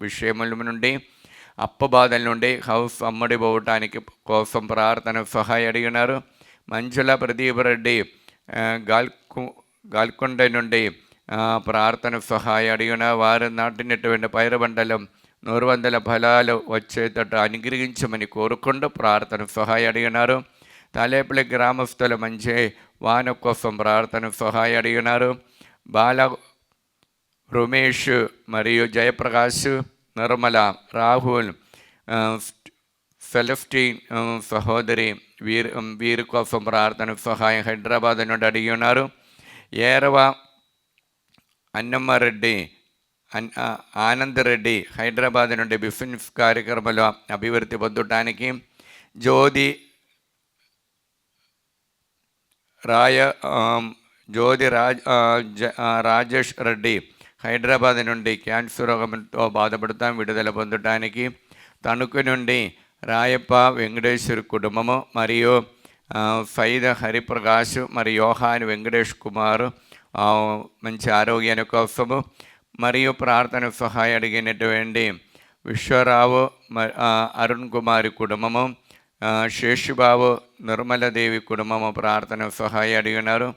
విషయముల నుండి, అప్పు బాధల నుండి హౌస్ అమ్మడి పోవటానికి కోసం ప్రార్థన సహాయం అడిగినారు. మంజుల ప్రదీప్ రెడ్డి గాల్కొండ నుండి ప్రార్థన సహాయం అడిగిన, వారు నాటినటువంటి పైరు పంటలు 100 ఫలాలు వచ్చేటట్టు అనుగ్రహించమని కోరుకుంటూ ప్రార్థన సహాయం అడిగినారు. తాలేపల్లి గ్రామస్తుల మంచి వాన కోసం ప్రార్థన సహాయం అడిగినారు. బాల రమేష్ మరియు జయప్రకాష్, నిర్మల, రాహుల్, సెలెస్టీన్ సహోదరి వీరి కోసం ప్రార్థన సహాయం హైదరాబాద్ నుండి అడిగి ఉన్నారు. ఏరవ అన్నమ్మారెడ్డి, ఆనంద్ రెడ్డి హైదరాబాద్ నుండి బిజినెస్ కార్యక్రమాలు అభివృద్ధి పొందటానికి, జ్యోతి రాజేష్ రెడ్డి హైదరాబాద్ నుండి క్యాన్సర్ రోగంతో బాధపడతాం విడుదల పొందటానికి, తణుకు నుండి రాయప్ప వెంకటేశ్వర కుటుంబము, మరియు ఫైద హరిప్రకాష్ మరి యోహాన్ వెంకటేష్ కుమార్ మంచి ఆరోగ్యాన్ని కోసము మరియు ప్రార్థన సహాయం అడిగినటువంటి విశ్వరావు అరుణ్ కుమారి కుటుంబము, శేషుబాబు నిర్మలదేవి కుటుంబము ప్రార్థన సహాయం అడిగినారు.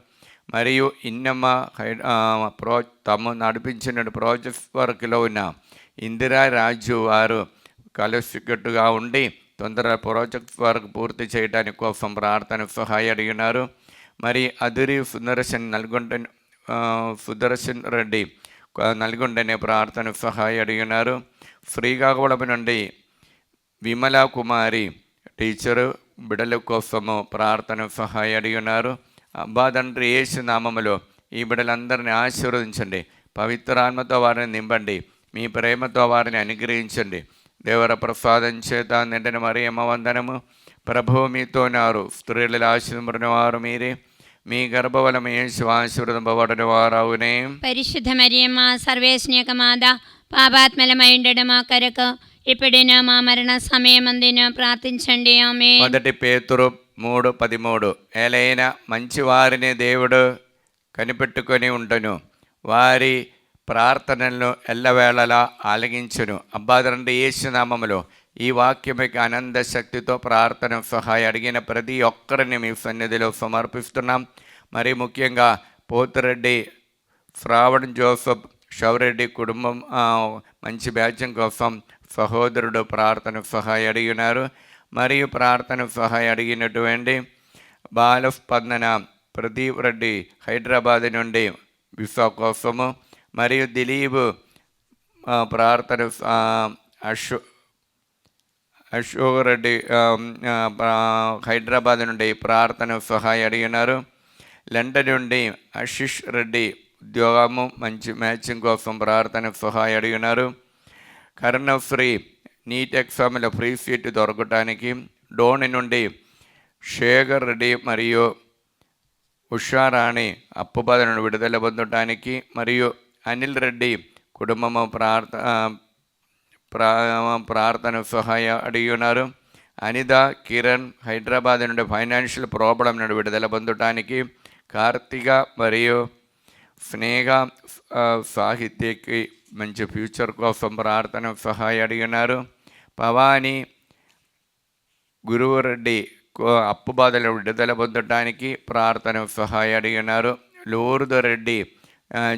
మరియు ఇన్నమ్మ తమ నడిపించిన ప్రాజెక్ట్ వర్క్లో ఉన్న ఇందిరా రాజు వారు కలిసికట్టుగా ఉండి తొందరగా ప్రాజెక్ట్ వర్క్ పూర్తి చేయడానికి కోసం ప్రార్థన సహాయం అడిగినారు. మరి అదురి సుదర్శన్ రెడ్డి నల్గొండనే ప్రార్థన సహాయం అడిగినారు. శ్రీకాకుళం నుండి విమలా కుమారి టీచరు బిడల కోసము ప్రార్థన సహాయం అడిగినారు. అబ్బా తండ్రి యేసు నామములో ఈ బిడ్డలందరినీ ఆశీర్వదించండి, పవిత్రాత్మతో వారిని నింపండి, మీ ప్రేమతో వారిని అనుగ్రహించండి. దేవర ప్రసాదం చేత నిండిన మరియమ్మ వందనము. ప్రభువు మీతోనారు, స్త్రీలలో ఆశీర్వదించిన వారు మీరే, మీ గర్భఫలము యేసు ఆశీర్వదింపబడిన వారవునే. పరిశుద్ధ మరియమ్మ సర్వేశ్వని యొక్క మాత, పాపాత్మలమైండడు మా కొరకు ఇప్పుడైనా మా మరణ సమయమందున ప్రార్థించండి. ఆమేన్. 1 పేతురు 3:13 ఏలైనా మంచివారిని దేవుడు కనిపెట్టుకొని ఉండును, వారి ప్రార్థనలను ఎల్లవేళలా ఆలగించును. అబ్బా తండ్రి యేసు నామములో ఈ వాక్యమికి అనంత శక్తితో ప్రార్థన సహాయం అడిగిన ప్రతి ఒక్కరిని మీ సన్నిధిలో సమర్పిస్తున్నాం. మరి ముఖ్యంగా పోతిరెడ్డి శ్రావణ్ జోసఫ్ షవరెడ్డి కుటుంబం మంచి బ్యాచ్యం కోసం సహోదరుడు ప్రార్థన సహాయం అడిగినారు. మరియు ప్రార్థన సహాయం అడిగినటువంటి బాలస్పందన ప్రదీప్ రెడ్డి హైదరాబాద్ నుండి విసా కోసము, మరియు దిలీప్ ప్రార్థన అశోక్ రెడ్డి హైదరాబాద్ నుండి ప్రార్థన సహాయం అడిగినారు. లండన్ నుండి ఆశిష్ రెడ్డి ఉద్యోగము మంచి మ్యాచింగ్ కోసం ప్రార్థన సహాయం అడిగినారు. కర్ణశ్రీ నీట్ ఎగ్జామ్లో ఫ్రీ సీట్ దొరకటానికి, డోని నుండి శేఖర్ రెడ్డి మరియు ఉషారాణి అప్పు బాధ నుండి విడుదల పొందటానికి, మరియు అనిల్ రెడ్డి కుటుంబము ప్రార్థన సహాయం అడిగి ఉన్నారు. అనిత కిరణ్ హైదరాబాద్ నుండి ఫైనాన్షియల్ ప్రాబ్లం నుండి విడుదల పొందటానికి, కార్తిక మరియు స్నేహ సాహిత్యకి మంచి ఫ్యూచర్ కోసం ప్రార్థన సహాయం అడిగినారు. భవానీ గురువురెడ్డి అప్పు బాధలు విడుదల పొందటానికి ప్రార్థన సహాయం అడిగినారు. లూర్దు రెడ్డి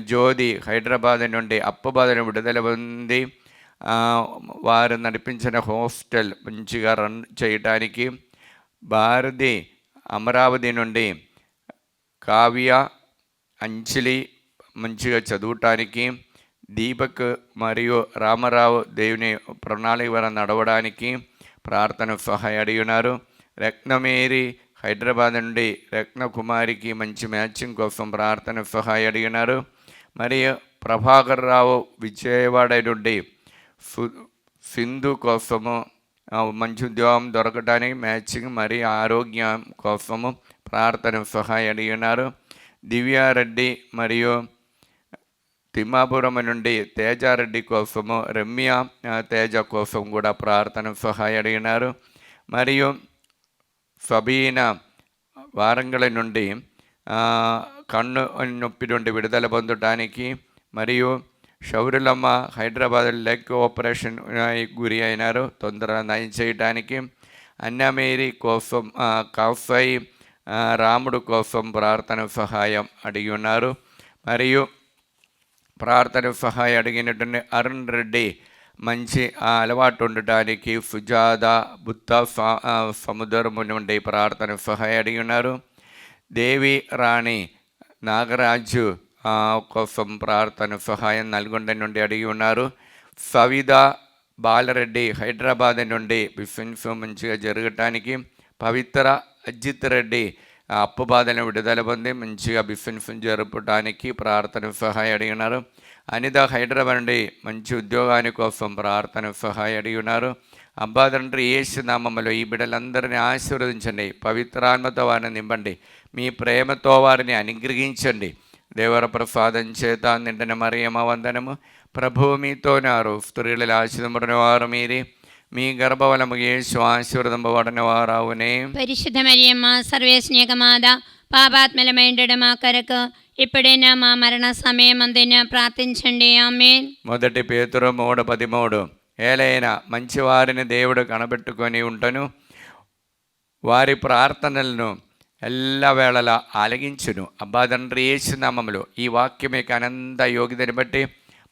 జ్యోతి హైదరాబాద్ నుండి అప్పు బాధలు విడుదల పొంది వారు నడిపించిన హాస్టల్ మంచిగా రన్ చేయటానికి, భారతి అమరావతి నుండి కావ్య అంజలి మంచిగా చదవటానికి, దీపక్ మరియు రామారావు దేవుని ప్రణాళిక వల్ల నడవడానికి ప్రార్థన సహాయం అడిగినారు. రత్నమేరి హైదరాబాద్ నుండి రత్నకుమారికి మంచి మ్యాచింగ్ కోసం ప్రార్థన సహాయం అడిగినారు. మరియు ప్రభాకర్ రావు విజయవాడ నుండి సింధు కోసము మంచి ఉద్యోగం దొరకడానికి మ్యాచింగ్ మరియు ఆరోగ్యం కోసము ప్రార్థన సహాయం అడిగినారు. దివ్యారెడ్డి మరియు తిమ్మాపురం నుండి తేజారెడ్డి కోసము, రమ్య తేజ కోసం కూడా ప్రార్థన సహాయం అడిగినారు. మరియు సబీనా వారంగల్ నుండి కన్ను నొప్పి నుండి విడుదల పొందటానికి, మరియు షౌరులమ్మ హైదరాబాద్ లెగ్ ఆపరేషన్ గురి అయినారు, తొందరగా నయం చేయడానికి. అన్నమేరి కోసం కాఫై రాముడు కోసం ప్రార్థన సహాయం అడిగి ఉన్నారు. మరియు ప్రార్థన సహాయం అడిగినటువంటి అరుణ్ రెడ్డి మంచి అలవాటు ఉండటానికి, సుజాత బుత్త సముద్రము నుండి ప్రార్థన సహాయం అడిగి ఉన్నారు. దేవి రాణి నాగరాజు కోసం ప్రార్థన సహాయం నల్గొండ నుండి అడిగి ఉన్నారు. సవిత బాలరెడ్డి హైదరాబాద్ నుండి బిజినెస్ మంచిగా జరగటానికి, పవిత్ర అజిత్ రెడ్డి అప్పు బాధను విడుదల పొంది మంచిగా బిజినెస్ జరపడానికి ప్రార్థన సహాయం అడిగి ఉన్నారు. అనిత హైదరాబాద్ నుండి మంచి ఉద్యోగాని కోసం ప్రార్థన సహాయం అడిగి ఉన్నారు. అబ్బా తండ్రి యేసు నామములో ఈ బిడ్డలందరినీ ఆశీర్వదించండి, పవిత్రాత్మతో వారిని నింపండి, మీ ప్రేమతో వారిని అనుగ్రహించండి. దేవర ప్రసాదం చేత నిండిన మరియమ్మ వందనము. ప్రభువు మీతోనారు, స్త్రీలలో ఆశీర్వదింపబడిన వారు మీరే, మీ గర్భఫలము యేసు ఆశీర్వదింపబడిన వారవునే. పరిశుద్ధ మరియమ్మ సర్వేస్నేకమాద పాపాత్మలమైండడు మా కొరకు ఇప్పుడైనా మా మరణ సమయమందైనా ప్రార్థించండి. ఆమేన్. మొదటి పేతురు 3:13 ఏలైనా మంచివారిని దేవుడు కనబెట్టుకొని ఉంటను, వారి ప్రార్థనలను ఎల్లవేళలా ఆలగించును. అబ్బా తండ్రి యేసు నామములో ఈ వాక్యం యొక్క అనంత యోగ్యతని బట్టి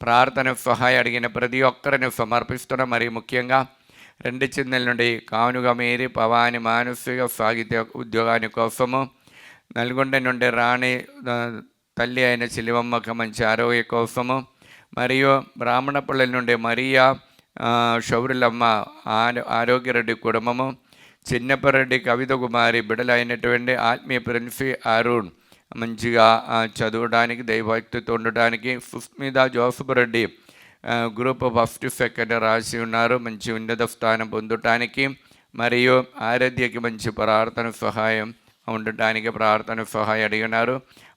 ప్రార్థన సహాయం అడిగిన ప్రతి ఒక్కరిని సమర్పిస్తున్న, మరి ముఖ్యంగా 2 చిన్నల నుండి కానుగ మేరీ పవాని మానసిక సాహిత్య ఉద్యోగాని కోసము, నల్గొండ నుండి రాణి తల్లి అయిన చిలివమ్మక మంచి ఆరోగ్య కోసము, మరియు బ్రాహ్మణపల్లి నుండి మరియా షౌరులమ్మ ఆరోగ్యరెడ్డి కుటుంబము, చిన్నపరెడ్డి కవిత కుమారి బిడలైనటువంటి ఆత్మీయ ప్రిన్సి అరుణ్ మంచిగా చదవడానికి దైవభక్తితో ఉండడానికి, Susmitha Joseph Reddy group 1st 2nd రాసి ఉన్నారు, మంచి ఉన్నత స్థానం పొందటానికి, మరియు ఆరాధ్యకి మంచి ప్రార్థన సహాయం ఉండటానికి ప్రార్థన సహాయం అడిగినారు.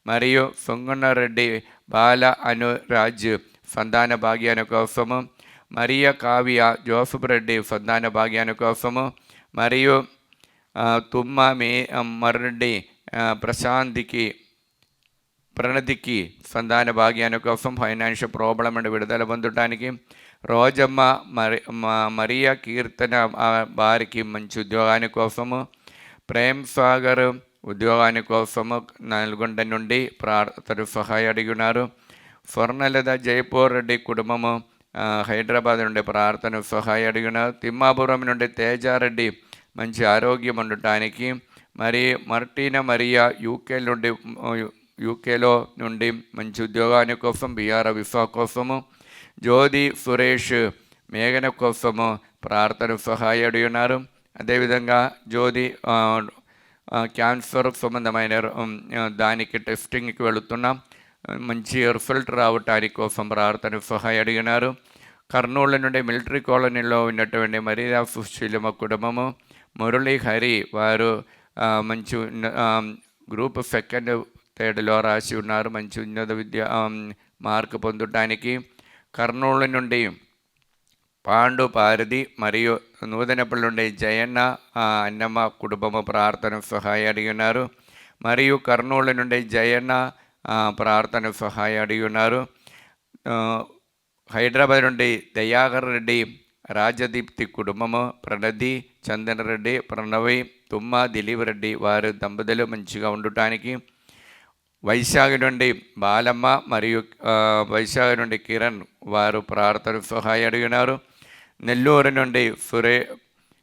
మరియు సొంగన్నరెడ్డి బాల అనురాజ్ సంతాన భాగ్యాన్ని కోసము, మరియ కావ్య జోసఫ్ రెడ్డి సంతాన భాగ్యాన్ని కోసము, మరియు తుమ్మ మర్రెడ్డి ప్రశాంతికి ప్రణతికి సంతాన భాగ్యాన్ని కోసం, ఫైనాన్షియల్ ప్రాబ్లం అండ్ విడుదల పొందటానికి, రోజమ్మ మరియా కీర్తన వారికి మంచి ఉద్యోగాని కోసము, ప్రేమ్ సాగర్ ఉద్యోగాని కోసము నల్గొండ నుండి ప్రార్థన సహాయం అడిగినారు. స్వర్ణలత జైపూర్ రెడ్డి కుటుంబము హైదరాబాద్ నుండి ప్రార్థన సహాయం అడిగినారు. తిమ్మాపురం నుండి తేజారెడ్డి మంచి ఆరోగ్యం ఉండటానికి, మరి మార్టీనా మరియా యూకేలో నుండి మంచి ఉద్యోగాని కోసం, బిఆర్ విఫా కోసము, జ్యోతి సురేష్ మేఘన కోసము ప్రార్థన సహాయం అడిగినారు. అదేవిధంగా జ్యోతి క్యాన్సర్ సంబంధమైన దానికి టెస్టింగ్కి వెళుతున్నాం, మంచి రిజల్ట్ రావటానికి కోసం ప్రార్థన సహాయం అడిగినారు. కర్నూలు నుండి మిలిటరీ కాలనీలో ఉన్నటువంటి మరియా సుశీలమ్మ కుటుంబము, మురళీ హరి వారు మంచి గ్రూప్ 2nd 3rd రాసి ఉన్నారు, మంచి ఉన్నత విద్య మార్కు పొందటానికి. కర్నూలు నుండి పాండు పారది మరియు నూతనపల్లి నుండి జయన్న అన్నమ్మ కుటుంబము ప్రార్థన సహాయం అడిగినారు. మరియు కర్నూలు నుండి జయన్న ప్రార్థన సహాయం అడిగినారు. హైదరాబాద్ నుండి దయాకర్ రెడ్డి రాజదీప్తి కుటుంబము, ప్రణతి చందన్ రెడ్డి, ప్రణవి, తుమ్మ దిలీప్ రెడ్డి వారు దంపతులు మంచిగా ఉండటానికి. వైశాఖ నుండి బాలమ్మ మరియు వైశాఖ నుండి కిరణ్ వారు ప్రార్థన సహాయం అడిగినారు. నెల్లూరు నుండి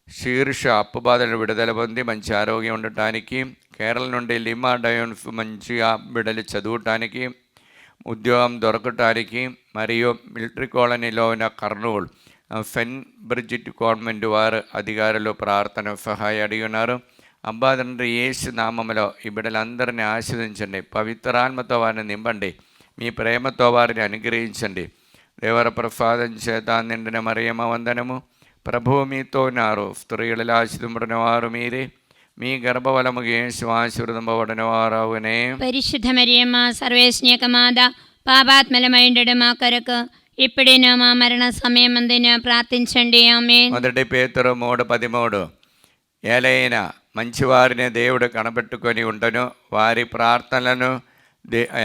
శీర్ష అప్పు బాధలు విడుదల పొంది మంచి ఆరోగ్యం ఉండటానికి. కేరళ నుండి లిమా డయోన్స్ మంచిగా బిడ్డలు చదువుటానికి, ఉద్యోగం దొరకటానికి. మరియు మిలిటరీ కాలనీలో ఉన్న కర్నూలు ఫెన్ బ్రిడ్జిట్ గవర్నమెంట్ వారు అధికారులు ప్రార్థన సహాయం అడిగినారు. అబ్బా తండ్రి యేసు నామములో ఈ బిడ్డలందరినీ ఆశీర్వదించండి, పవిత్రాత్మతో వారిని నింపండి, మీ ప్రేమతో వారిని అనుగ్రహించండి. దేవర ప్రసాదం చేత నిండిన మరియమ్మ వందనము, ప్రభువు మీతో ఉన్నారు, స్త్రీలలో ఆశీర్వదింపబడిన వారు మీరే, మీ గర్భఫలము యేసు ఆశీర్వదింపబడిన వారవునే. పరిశుద్ధ మరియమ్మ సర్వేస్నేకమాద పాపాత్మలమైండడు మా కొరకు ఇప్పుడైనా మా మరణ సమయమందైనా ప్రార్థించండి. ఆమేన్. మొదటి పేతురు 3:13 ఏలైనా మంచివారిని దేవుడు కనబెట్టుకొని ఉంటను, వారి ప్రార్థనలను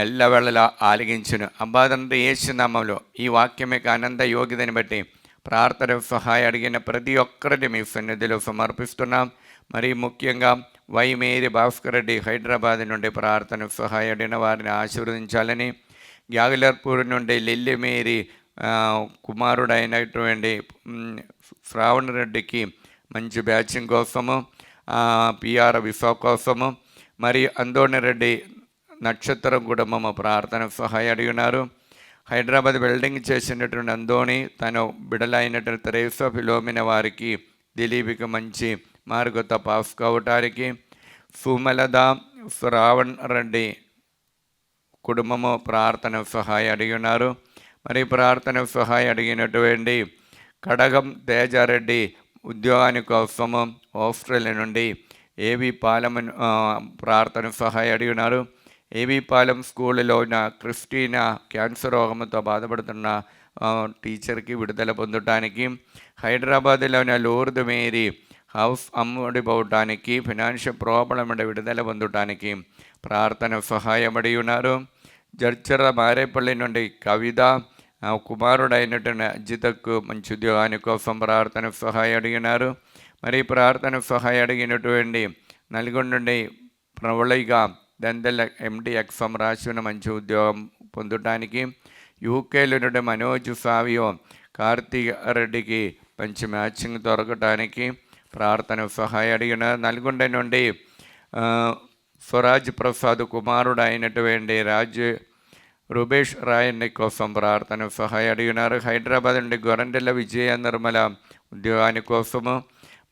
ఎల్లవేళలా ఆలగించును. అబ్బా తండ్రి యేసు నామములో ఈ వాక్యం యొక్క అనంత యోగ్యతని బట్టి ప్రార్థన సహాయం అడిగిన ప్రతి ఒక్కరిని మీ సన్నిధిలో సమర్పిస్తున్నాం. మరి ముఖ్యంగా వైమేరి భాస్కర్ రెడ్డి హైదరాబాద్ నుండి ప్రార్థన సహాయం అడిగిన వారిని ఆశీర్వదించాలని, గ్యాగులర్పూర్ నుండి లిల్లీ మేరీ కుమారుడైనటువంటి శ్రావణ రెడ్డికి మంచి బ్యాచింగ్ కోసము, పిఆర్ విఫా కోసము, మరియు అందోని రెడ్డి నక్షత్రం కుటుంబము ప్రార్థన సహాయం అడిగినారు. హైదరాబాద్ వెల్డింగ్ చేసినటువంటి అందోని తను బిడలైనటువంటి తెరేసా ఫిలోమిన వారికి, దిలీప్కి మంచి మార్గత పాస్ కావటానికి. సుమలత శ్రావణ్ రెడ్డి కుటుంబము ప్రార్థన సహాయం అడిగినారు. మరి ప్రార్థన సహాయం అడిగినటువంటి కడగం తేజారెడ్డి ఉద్యోగాని కోసము ఆస్ట్రేలియా నుండి ఏబీ పాలెం ప్రార్థన సహాయం అడిగినారు. ఏబీ పాలెం స్కూల్లో ఉన్న క్రిస్టీనా క్యాన్సర్ రోగంతో బాధపడుతున్న టీచర్కి విడుదల పొందటానికి, హైదరాబాద్లో ఉన్న లూర్ద్ మేరీ హౌస్ అమ్ముడిపోవటానికి, ఫినాన్షియల్ ప్రాబ్లం అంటే విడుదల పొందటానికి ప్రార్థన సహాయపడి ఉన్నారు. జడ్చర్ల మారేపల్లి నుండి కవిత కుమారుడైనటువంటి అజితకు మంచి ఉద్యోగాని కోసం ప్రార్థన సహాయం అడిగినారు. మరి ప్రార్థన సహాయం అడిగినటువంటి నల్గొండ నుండి ప్రవళిగా దందల MD ఎగ్జామ్ రాసి ఉన్న మంచి ఉద్యోగం పొందటానికి, యూకేలో నుండి మనోజ్ సావియో కార్తీక్ రెడ్డికి మంచి మ్యాచింగ్ దొరకటానికి ప్రార్థన సహాయం అడిగినారు. నల్గొండ నుండి స్వరాజ్ ప్రసాద్ కుమారుడు అయినటువంటి రుబేష్ రాయన్ని కోసం ప్రార్థన సహాయం అడిగినారు. హైదరాబాద్ నుండి గొరండెల విజయ నిర్మల ఉద్యోగాని కోసము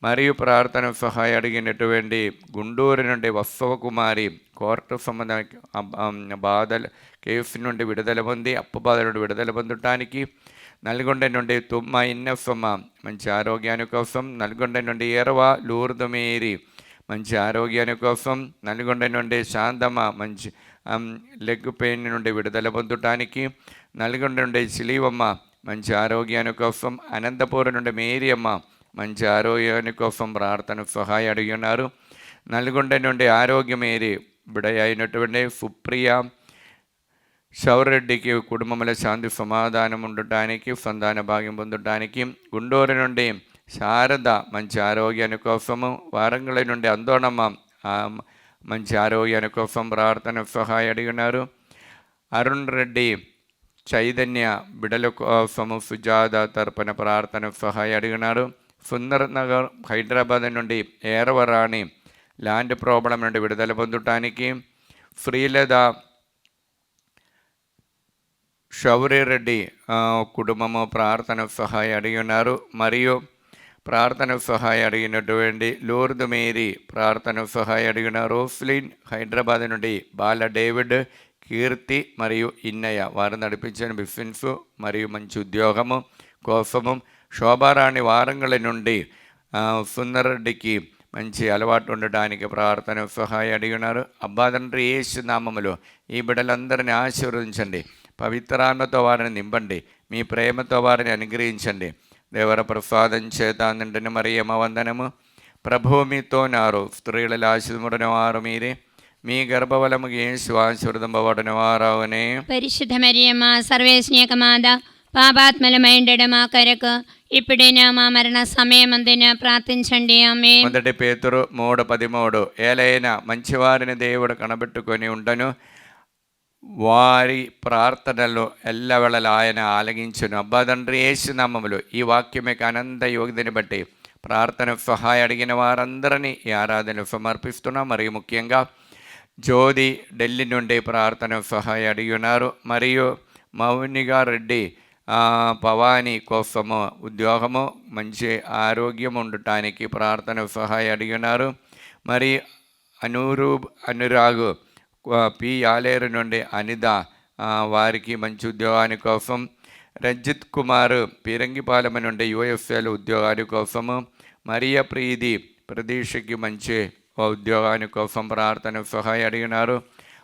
మరియు ప్రార్థన సహాయం అడిగినటువంటి గుంటూరు నుండి వత్సవ కుమారి కోర్టు సంబంధ బాధల కేసు నుండి విడుదల పొంది అప్పు బాధ నుండి విడుదల పొందటానికి, నల్గొండ నుండి తుమ్మ ఇన్నెఫమ్మ మంచి ఆరోగ్యాని కోసం, నల్గొండ నుండి ఎరవ లూర్ద్ మేరీ మంచి ఆరోగ్యాని కోసం, నల్గొండ నుండి శాంతమ్మ మంచి లెగ్ పెయిన్ నుండి విడుదల పొందటానికి, నల్గొండ నుండి సిలీవమ్మ మంచి ఆరోగ్యాని కోసం, అనంతపురం నుండి మేరీ అమ్మ మంచి ఆరోగ్యాని కోసం ప్రార్థన సహాయం అడిగి ఉన్నారు. నల్గొండ నుండి ఆరోగ్య మేరీ బిడ అయినటువంటి సుప్రియ శౌరెడ్డికి కుటుంబంలో శాంతి సమాధానం ఉండటానికి, సంతాన భాగ్యం పొందటానికి, గుంటూరు నుండి శారద మంచి ఆరోగ్యాని కోసము, వారంగళ నుండి అందోణమ్మ మంచి ఆరోగ్యాని కోసం ప్రార్థన సహాయం అడిగినారు. అరుణ్ రెడ్డి చైతన్య బిడల కోసము సుజాత తరపున ప్రార్థన సహాయం అడిగినారు. సుందర్ నగర్ హైదరాబాద్ నుండి ఏరవరాణి ల్యాండ్ ప్రాబ్లం నుండి విడుదల పొందటానికి, శ్రీలత శౌర్యరెడ్డి కుటుంబము ప్రార్థన సహాయం అడిగి ఉన్నారు. మరియు ప్రార్థన సహాయం అడిగినటువంటి లూర్ద్ మేరీ ప్రార్థన సహాయం అడిగిన రోస్లిన్ హైదరాబాద్ నుండి బాల డేవిడ్ కీర్తి మరియు ఇన్నయ్య వారు నడిపించిన బిజినెస్ మరియు మంచి ఉద్యోగము కోసము, శోభారాణి వారంగళ నుండి సుందరెడ్డికి మంచి అలవాటు ఉండడానికి ప్రార్థన సహాయం అడిగినారు. అబ్బా తండ్రి యేసు నామములో ఈ బిడ్డలందరినీ ఆశీర్వదించండి, పవిత్రాత్మతో వారిని నింపండి, మీ ప్రేమతో వారిని అనుగ్రహించండి. దేవర ప్రసాదం చేత నిండిన మరియమ్మ వందనము. ప్రభువు మీతో నారు, స్త్రీలలో ఆశీర్వదించిన వారు మీరే, మీ గర్భఫలము యేసు ఆశీర్వదింపబడిన వారవునే. పరిశుద్ధ మరియమ్మ సర్వేశ్వర మాత, పాపాత్మలమైండడు మా కొరకు ఇప్పుడైనా మా మరణ సమయమందున ప్రార్థించండి. ఆమేన్. 1 పేతురు 3:13 ఏలైనా మంచివారిని దేవుడు కనబెట్టుకొని ఉండను, వారి ప్రార్థనలు ఎల్లవేళలా ఆయన ఆలగించును. అబ్బా తండ్రి యేసు నామములో ఈ వాక్యం యొక్క అనంత యోగ్యతని బట్టి ప్రార్థన సహాయం అడిగిన వారందరినీ ఈ ఆరాధనలు సమర్పిస్తున్నాం. మరియు ముఖ్యంగా జ్యోతి ఢిల్లీ నుండి ప్రార్థన సహాయం అడిగి ఉన్నారు. మరియు మౌనిగా రెడ్డి భవానీ కోసము ఉద్యోగము మంచి ఆరోగ్యం ఉండటానికి ప్రార్థన సహాయం అడిగి ఉన్నారు. మరి అనురాగు పి ఆలేరు నుండి అనిత వారికి మంచి ఉద్యోగాని కోసం, రంజిత్ కుమార్ పీరంగిపాలెం నుండి UFL ఉద్యోగాని కోసము, మరియ ప్రీతి ప్రదేశ్కి మంచి ఉద్యోగాని కోసం ప్రార్థన సహాయం అడిగినారు.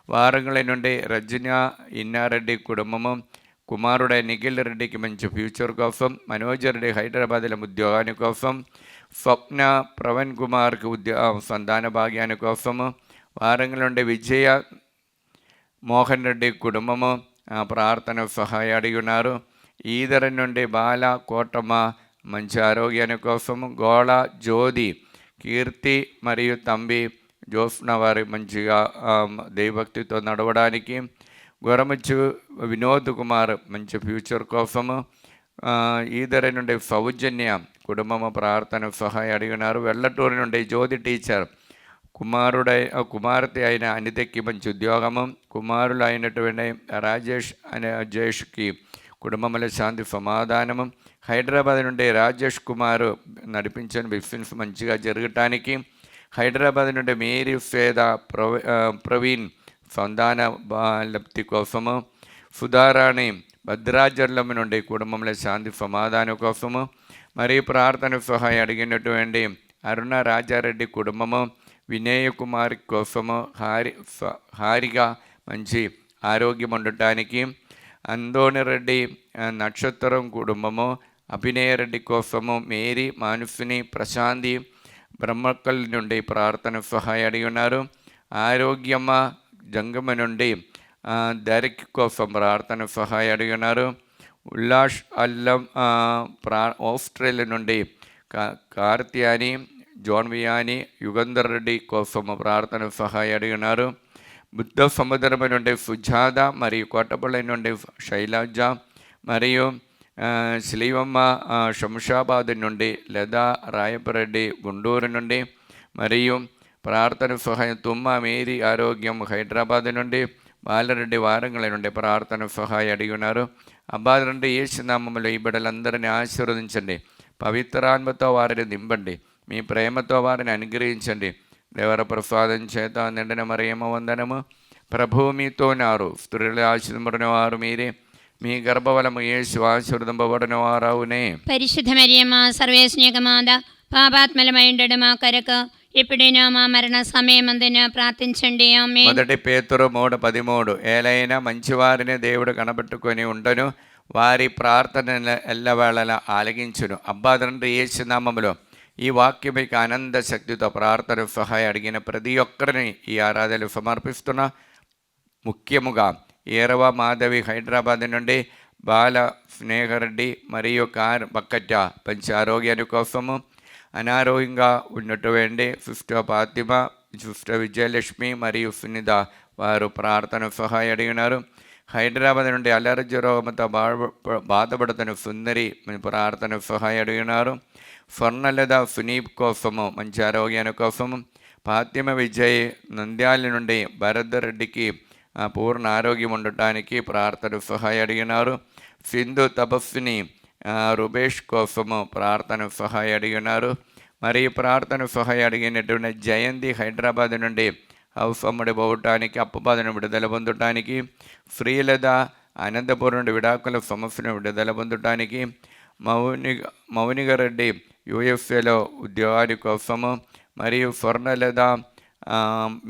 వారంగళ నుండి రజన్య ఇన్నారెడ్డి కుటుంబము కుమారుడై నిఖిల్ రెడ్డికి మంచి ఫ్యూచర్ కోసం, మనోజ్ రెడ్డి హైదరాబాద్లో ఉద్యోగాని కోసం, స్వప్న ప్రవణ్ కుమార్కి సంతాన భాగ్యాని కోసము, వారంగళ నుండి విజయ మోహన్ రెడ్డి కుటుంబము ప్రార్థన సహాయం అడిగి ఉన్నారు. ఈదర నుండి బాల కోటమ్మ మంచి ఆరోగ్యాని కోసము, గోళ జ్యోతి కీర్తి మరియు తంబి జోస్న వారి మంచిగా దైవభక్తితో నడవడానికి, గొరమచ్చు వినోద్ కుమార్ మంచి ఫ్యూచర్ కోసము, ఈదర నుండి సౌజన్య కుటుంబము ప్రార్థన సహాయం అడిగినారు. వెల్లటూరు నుండి జ్యోతి టీచర్ కుమార్తె అయిన అనితకి మంచి ఉద్యోగము, కుమారులు అయినటువంటి జయేష్కి కుటుంబంలో శాంతి సమాధానము, హైదరాబాద్ నుండి రాజేష్ కుమార్ నడిపించిన బిజినెస్ మంచిగా జరగటానికి, హైదరాబాద్ నుండి మేరీ ఫేద ప్రవీణ్ సంతాన లబ్ధి కోసము, సుధారాణి భద్రాచలం నుండి కుటుంబంలో శాంతి సమాధానం కోసము, మరియు ప్రార్థన సహాయం అడిగినటువంటి అరుణ రాజారెడ్డి కుటుంబము, వినయ్ కుమార్ కోసము, హారిగా మంచి ఆరోగ్యం ఉండటానికి, అంతోని రెడ్డి నక్షత్రం కుటుంబము, అభినయ రెడ్డి కోసము, మేరీ, మానుఫిని, ప్రశాంతి బ్రహ్మక్కల్ నుండి ప్రార్థన సహాయం అడిగి ఉన్నారు. ఆరోగ్యమ్మ జంగమ నుండి దరికి కోసం ప్రార్థన సహాయం అడిగి ఉన్నారు. ఉల్లాష్ అల్లం ఆస్ట్రేలియా నుండి కార్త్యాని, జోన్వియాని, యుగంధర్ రెడ్డి కోసం ప్రార్థన సహాయం అడిగి ఉన్నారు. బుద్ధ సముద్రం నుండి సుజాత మరియు కోటపల్లి నుండి శైలజ మరియు శ్రీవమ్మ శంషాబాద్ నుండి, లదా రాయపరెడ్డి గుంటూరు నుండి మరియు ప్రార్థన సహాయం తుమ్మ మేరీ ఆరోగ్యం హైదరాబాద్ నుండి, బాలరెడ్డి వారంగల నుండి ప్రార్థన సహాయం అడిగి ఉన్నారు. అబ్బాయి నుండి యేసునామములో ఈ బిడ్డలందరినీ ఆశీర్వదించండి. పవిత్రాత్మతో వారిని నింపండి. మీ ప్రేమతో వారిని అనుగ్రహించండి. దేవర ప్రసాదం చేత నిండిన మరియమ్మ వందనము. ప్రభువు మీతో నారు, స్త్రీలు ఆశీర్వదింపబడిన వారు మీరే, మీ గర్భఫలము యేసు ఆశీర్వదింపబడిన వారవునే. పరిశుద్ధ మరియమ్మ సర్వేశ్వనికమాద పాపాత్మలమైండడు మా కొరకు ఇప్పుడైనా మా మరణ సమయమందున ప్రార్థించండి. ఆమేన్. 1 పేతురు 3:13 ఏలైనా మంచివారిని దేవుడు కనబెట్టుకొని ఉండను, వారి ప్రార్థన ఎల్లవేళలా ఆలగించును. అబ్బా తండ్రి యేసు నామములో ఈ వాక్యం మీకు ఆనంద శక్తితో ప్రార్థన సహాయం అడిగిన ప్రతి ఒక్కరిని ఈ ఆరాధనలు సమర్పిస్తున్నా. ముఖ్యముగా ఏరవ మాధవి హైదరాబాద్ నుండి, బాల స్నేహరెడ్డి మరియు కార్ బక్కట్ట పంచ ఆరోగ్యాని కోసము, అనారోగ్యంగా ఉన్నటువంటి సిస్టర్ ఫాతిమా, సిస్టర్ విజయలక్ష్మి మరియు సునీత వారు ప్రార్థన సహాయం అడిగినారు. హైదరాబాద్ నుండి అలర్జీ రోగంతో బాధపడుతున్న సుందరి ప్రార్థన సహాయం అడిగినారు. స్వర్ణలత సునీప్ కోసము మంచి ఆరోగ్యాని కోసము, ఫాతిమ విజయ్ నంద్యాల నుండి భరత్ రెడ్డికి పూర్ణ ఆరోగ్యం ఉండటానికి ప్రార్థన సహాయం అడిగినారు. సింధు తపస్విని రుబేష్ కోసము ప్రార్థన సహాయం అడిగినారు. మరియు ప్రార్థన సహాయం అడిగినటువంటి జయంతి హైదరాబాద్ నుండి హౌస్ అమ్ముడి పోవటానికి, అప్పు బాధను విడుదల పొందటానికి, శ్రీలత అనంతపురం నుండి విడాకుల సమస్యను విడుదల పొందటానికి, మౌనిక రెడ్డి యుఎస్ఏలో ఉద్యోగాల కోసము మరియు స్వర్ణలత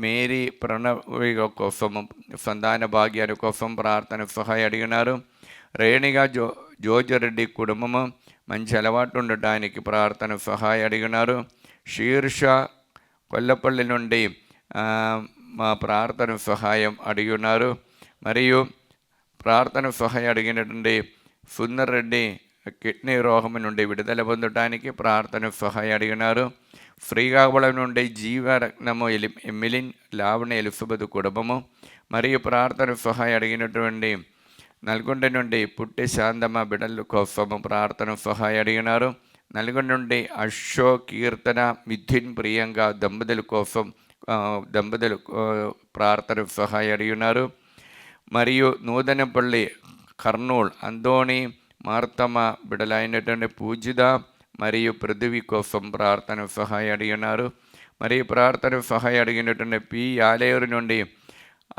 మేరీ ప్రణవి కోసము సంతాన భాగ్యాల కోసం ప్రార్థన సహాయం అడిగినారు. రేణిగా జోజిరెడ్డి కుటుంబము మంచి అలవాటు ఉండటానికి ప్రార్థన సహాయం అడిగినారు. శీర్ష కొల్లపల్లి నుండి మా ప్రార్థన సహాయం అడిగినారు. మరియు ప్రార్థన సహాయం అడిగినటువంటి సుందర్ రెడ్డి కిడ్నీ రోగం నుండి విడుదల పొందటానికి ప్రార్థన సహాయం అడిగినారు. శ్రీకాకుళం నుండి జీవరత్నము ఎమిలిన్ లావణ్య ఎలిజబెత్ కుటుంబము మరియు ప్రార్థన సహాయం అడిగినటువంటి నల్గొండ నుండి పుట్టి శాంతమ్మ బిడ్డల కోసము ప్రార్థన సహాయం అడిగినారు. నల్గొండ నుండి అశోక్, కీర్తన, మిథున్, ప్రియాంక దంపతుల కోసం ప్రార్థన సహాయం అడిగినారు. మరియు నూతనపల్లి కర్నూలు అంతోని మార్తమ్మ బిడ్డలైనటువంటి పూజిత మరియు పృథ్వీ కోసం ప్రార్థన సహాయం అడిగినారు. మరియు ప్రార్థన సహాయం అడిగినటువంటి పి ఆలేరు నుండి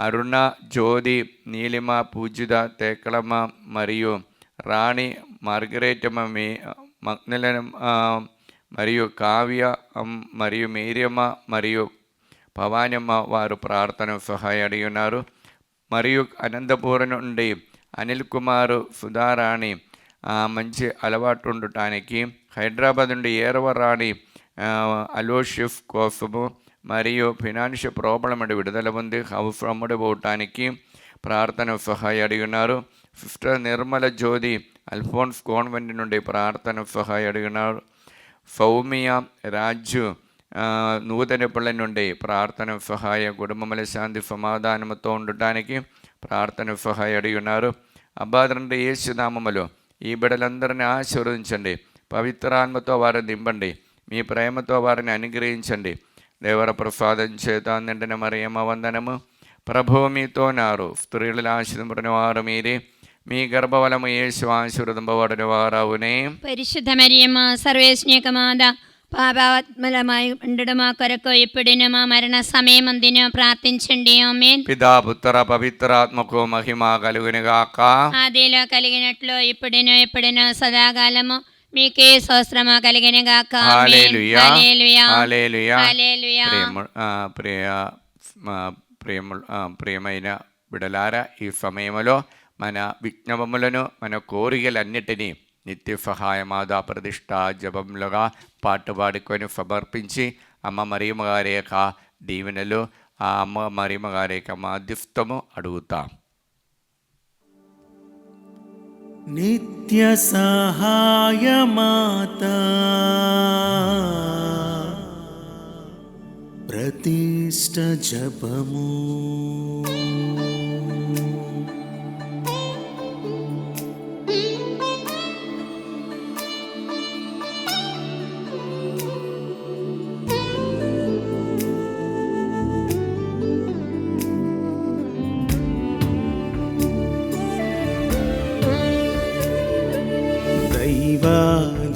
అరుణ, జ్యోతి, నీలిమ, పూజిత, తేకలమ్మ మరియు రాణి, మార్గరేటమ్మ, మగ్నలన మరియు కావ్య మరియు మేరియమ్మ మరియు భవానమ్మ వారు ప్రార్థన సహాయం అడిగి ఉన్నారు. మరియు అనంతపురం నుండి అనిల్ కుమారు, సుధారాణి మంచి అలవాటు ఉండటానికి, హైదరాబాద్ నుండి ఏరవరాణి అలోషిఫ్ కోసము మరియు ఫినాన్షియల్ ప్రాబ్లం అంటే విడుదల పొంది హౌస్ అమ్ముడు పోవటానికి ప్రార్థన సహాయం అడిగినారు. సిస్టర్ నిర్మల జ్యోతి అల్ఫోన్స్ కాన్వెంట్ నుండి ప్రార్థన సహాయం అడిగినారు. సౌమ్య రాజు నూతనపల్లి నుండి ప్రార్థన సహాయ కుటుంబముల శాంతి సమాధానంతో ఉండటానికి ప్రార్థన సహాయం అడిగినారు. అబ్బా తండ్రి యేసు నామములో ఈ బిడ్డలందరినీ ఆశీర్వదించండి. పవిత్రాత్మతో వారిని నింపండి. మీ ప్రేమతో వారిని అనుగ్రహించండి. దేవర ప్రసాదం చేత నిండిన మరియమ్మ వందనము. ప్రభువు మీతో నారు, స్త్రీలలో ఆశీర్వదింపబడిన వారు మీరే, మీ గర్భఫలము యేసు ఆశీర్వదింపబడిన వారవునే. పరిశుద్ధ మరియమ్మ సర్వేశ్వనిక మాత పాపాత్మలమై ఉండడు మా కొరకు ఇప్పుడును మా మరణ సమయమందున ప్రార్థించండి. ఆమేన్. పితా పుత్ర పవిత్రాత్మకు మహిమ కలుగునుగాక. ఆదిలో కలిగినట్లు ఇప్పుడును ఎప్పుడును సదాకాలము మీకే స్తోత్రము కలిగినగాక. హల్లెలూయా హల్లెలూయా హల్లెలూయా. హల్లెలూయా. ప్రియమైన బిడలారా, ఈ సమయంలో మన విజ్ఞవములను మన కోరికలన్నిటినీ నిత్య సహాయమాదా ప్రతిష్ఠా జపములుగా పాటు పాడుకొని సమర్పించి అమ్మ మరియమ్మ గారి యొక్క దీవెనలు, ఆ అమ్మ మరియమ్మ గారి యొక్క మాధ్యస్థము అడుగుతాం. నిత్య సహాయ మాతా ప్రతిష్ఠ జపము.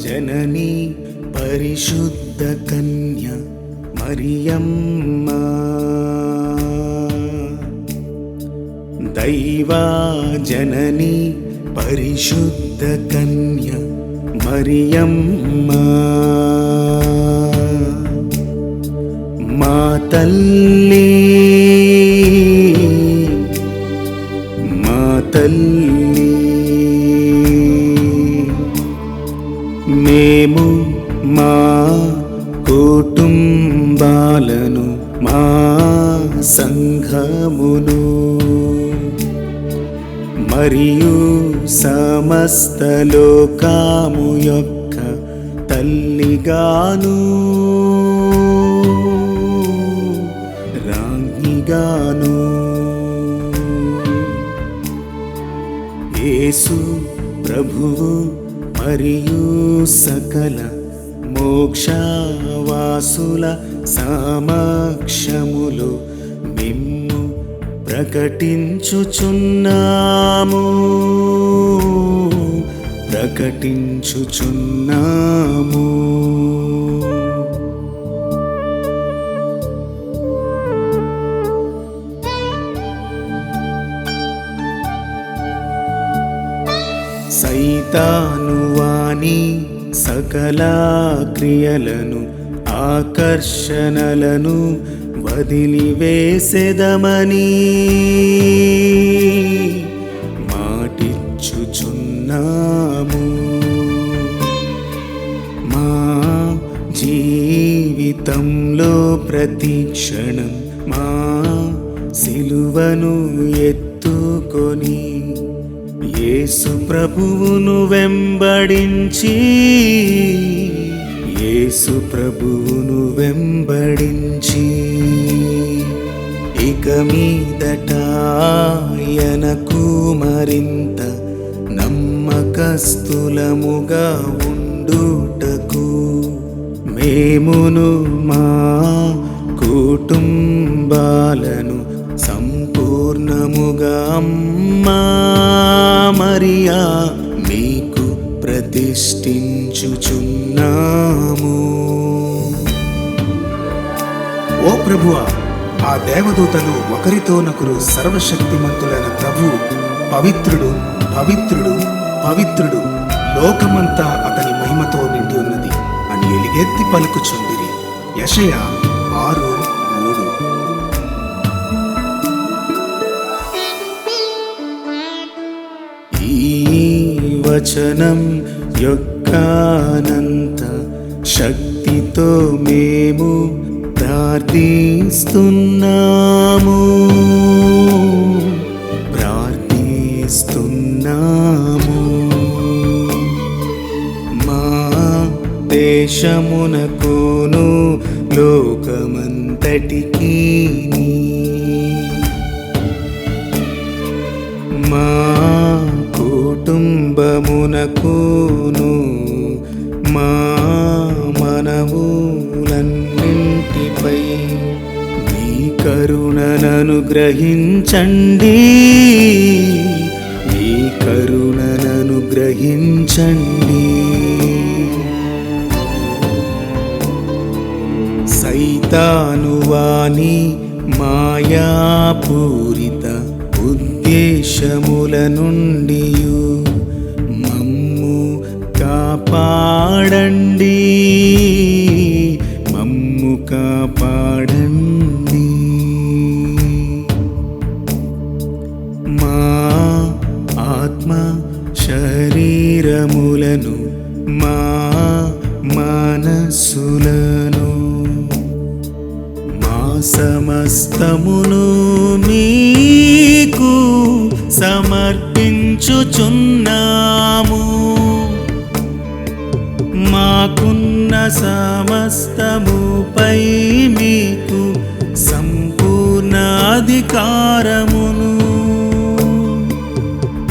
జననీ పరిశుద్ధ కన్య మరియమ్మ, దైవా జననీ పరిశుద్ధ కన్య మరియమ్మ, మా తల్లి మా తల్లి, మేము మా కుటుంబాలను మా సంఘమును మరియు సమస్త లోకము యొక్క తల్లిగాను రాజ్ఞిగాను యేసు ప్రభువు మరియు సకల మోక్షవాసుల సమక్షములు మిమ్ము ప్రకటించుచున్నాము ప్రకటించుచున్నాము. సైతాను వాని సకల క్రియలను ఆకర్షణలను వదిలివేసెదమని మాటిచ్చుచున్నాము. మా జీవితంలో ప్రతి క్షణం మా సిలువను ఎత్తుకొని యేసు ప్రభువును వెంబడించి యేసు ప్రభువును వెంబడించి ఇక మీదట ఆయనకు మరింత నమ్మకస్తులముగా ఉండుటకు మేమును మా కుటుంబాలను సంపూర్ణముగా అమ్మా మరియా మీకు ప్రతిష్ఠించుచున్నాము. ఓ ప్రభువా, ఆ దేవదూతలు ఒకరితోనొకరు సర్వశక్తిమంతులైన ప్రభువు పవిత్రుడు పవిత్రుడు పవిత్రుడు, లోకమంతా అతని మహిమతో నిండి ఉన్నది అని ఎలుగెత్తి పలుకుచుండిరి. యెషయా 6:3. ఈ వచనం యొక్కనంత శక్తితో మేము ప్రార్థిస్తున్నాము ప్రార్థిస్తున్నాము. మా దేశమునకును లోకమంతటికీ మా కుటుంబమునకును మా మనవులన్నింటిపై మీ కరుణననుగ్రహించండి మీ కరుణననుగ్రహించండి. సైతాను వాని మాయాపూరిత ఉద్దేశముల నుండి మమ్ము కాపాడండి మమ్ము కాపాడండి. మా మనస్సులను మా సమస్తమును మీకు సమర్పించుచున్నాము. మాకున్న సమస్తముపై మీకు సంపూర్ణ అధికారమును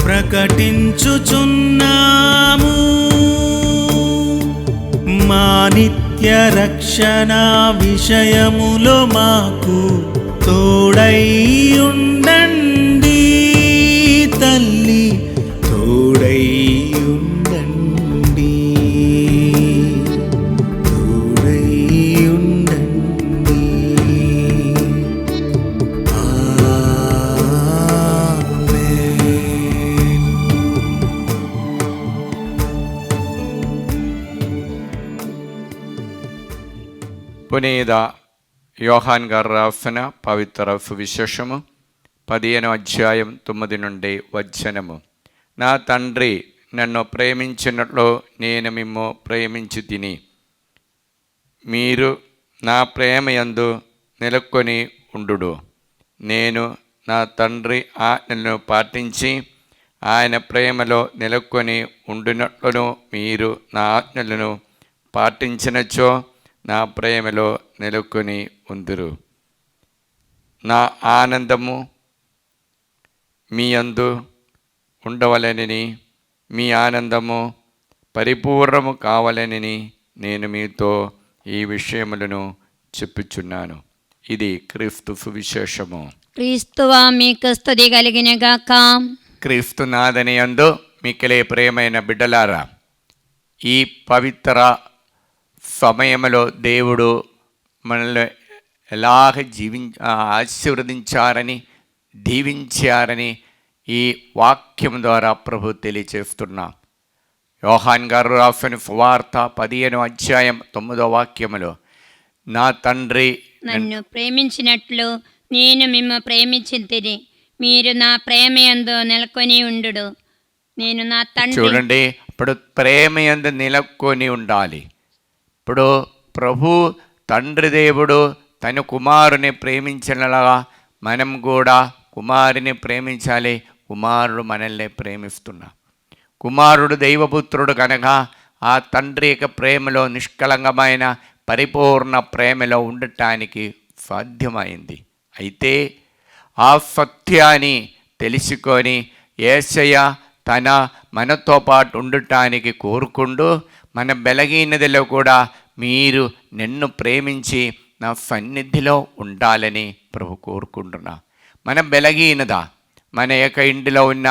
ప్రకటించుచున్నాము. మా నిత్య రక్షణ విషయములో మాకు తోడై ఉండండి తల్లి, తోడై ఉండండి, తోడై ఉండండి. ఆమేన్. పునీత యోహాన్ గారు రాసిన పవిత్ర సువిశేషము 15వ అధ్యాయం 9 నుండి వచనము. నా తండ్రి నన్ను ప్రేమించినట్లు నేను మిమ్ము ప్రేమించి తిని, మీరు నా ప్రేమ యందు నెలకొని ఉండుడు. నేను నా తండ్రి ఆజ్ఞలను పాటించి ఆయన ప్రేమలో నెలకొని ఉండినట్లును మీరు నా ఆజ్ఞలను పాటించినచో నా ప్రేమలో నెలకొని ఉందురు. నా ఆనందము మీ యందు ఉండవలెనని, మీ ఆనందము పరిపూర్ణము కావాలనని నేను మీతో ఈ విషయములను చెప్పుచున్నాను. ఇది క్రీస్తు సువిశేషము. క్రీస్తువా మీకు స్తుతి కలిగిన గాక. క్రీస్తు నాథని యందు మిక్కిలి ప్రియమైన బిడ్డలారా, ఈ పవిత్ర సమయంలో దేవుడు మనల్ని ఎలాగ ఆశీర్వదించారని, దీవించారని ఈ వాక్యం ద్వారా ప్రభు తెలియచేస్తున్నాం. యోహాన్ గారు రాసిన సువార్త 15వ అధ్యాయం 9వ వాక్యములో, నా తండ్రి నన్ను ప్రేమించినట్లు నేను మిమ్ము ప్రేమించితిని, మీరు నా ప్రేమ యందు నెలకొని ఉండుడు. నేను నా తండ్రి. చూడండి, ఇప్పుడు ప్రేమ యందు నెలకొని ఉండాలి. ఇప్పుడు ప్రభు తండ్రి దేవుడు తన కుమారుని ప్రేమించినలాగా మనం కూడా కుమారుని ప్రేమించాలి. కుమారుడు మనల్ని ప్రేమిస్తున్నా. కుమారుడు దైవపుత్రుడు కనుక ఆ తండ్రి యొక్క ప్రేమలో, నిష్కలంకమైన పరిపూర్ణ ప్రేమలో ఉండటానికి సాధ్యమైంది. అయితే ఆ సత్యాన్ని తెలుసుకొని యేసయ్య మనతో పాటు ఉండటానికి కోరుకుంటూ, మన బలహీనతలో కూడా మీరు నన్ను ప్రేమించి నా సన్నిధిలో ఉండాలని ప్రభు కోరుకుంటున్నా. మన బలహీనత, మన యొక్క ఇంటిలో ఉన్న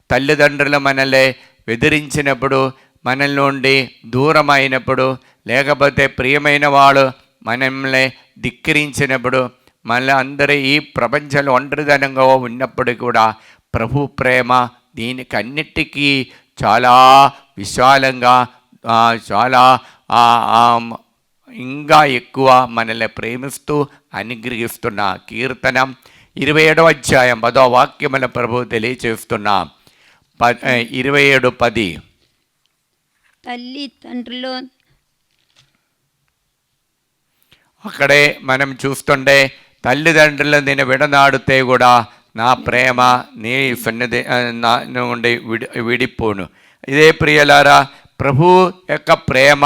తల్లిదండ్రులు మనల్ని ఎదిరించినప్పుడు, మనల్ నుండి దూరం అయినప్పుడు, లేకపోతే ప్రియమైన వాళ్ళు మనల్ని ధిక్కరించినప్పుడు, మళ్ళీ అందరూ ఈ ప్రపంచంలో ఒంటరిదనంగా ఉన్నప్పుడు కూడా ప్రభు ప్రేమ దీనికి అన్నిటికీ చాలా విశాలంగా, చాలా ఇంకా ఎక్కువ మనల్ని ప్రేమిస్తూ అనుగ్రహిస్తున్న కీర్తనం 27వ అధ్యాయం 10వ వాక్యముల ప్రభు తెలియచేస్తున్నా. 27:10 తల్లి తండ్రులు. అక్కడే మనం చూస్తుంటే తల్లిదండ్రులు నేను విడనాడితే కూడా నా ప్రేమ నీ సన్నిధి నా నుండి విడిపోను. ఇదే ప్రియలారా, ప్రభు యొక్క ప్రేమ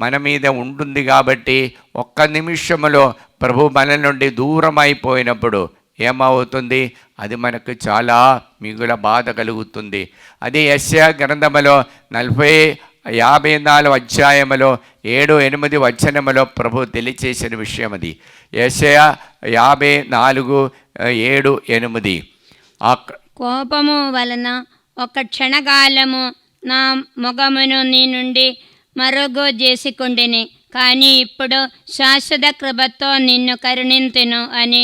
మన మీద ఉంటుంది కాబట్టి ఒక్క నిమిషంలో ప్రభు మన నుండి దూరం అయిపోయినప్పుడు ఏమవుతుంది? అది మనకు చాలా మిగుల బాధ కలుగుతుంది. అది యెషయా గ్రంథములో 54 అధ్యాయములో 7-8 వచనములో ప్రభు తెలియచేసిన విషయం. అది యెషయా 54:7-8. కోపము వలన ఒక క్షణకాలము నా మొగమును నీ నుండి మరుగు చేసుకుండిని, కానీ ఇప్పుడు శాశ్వత కృపతో నిన్ను కరుణింతును అని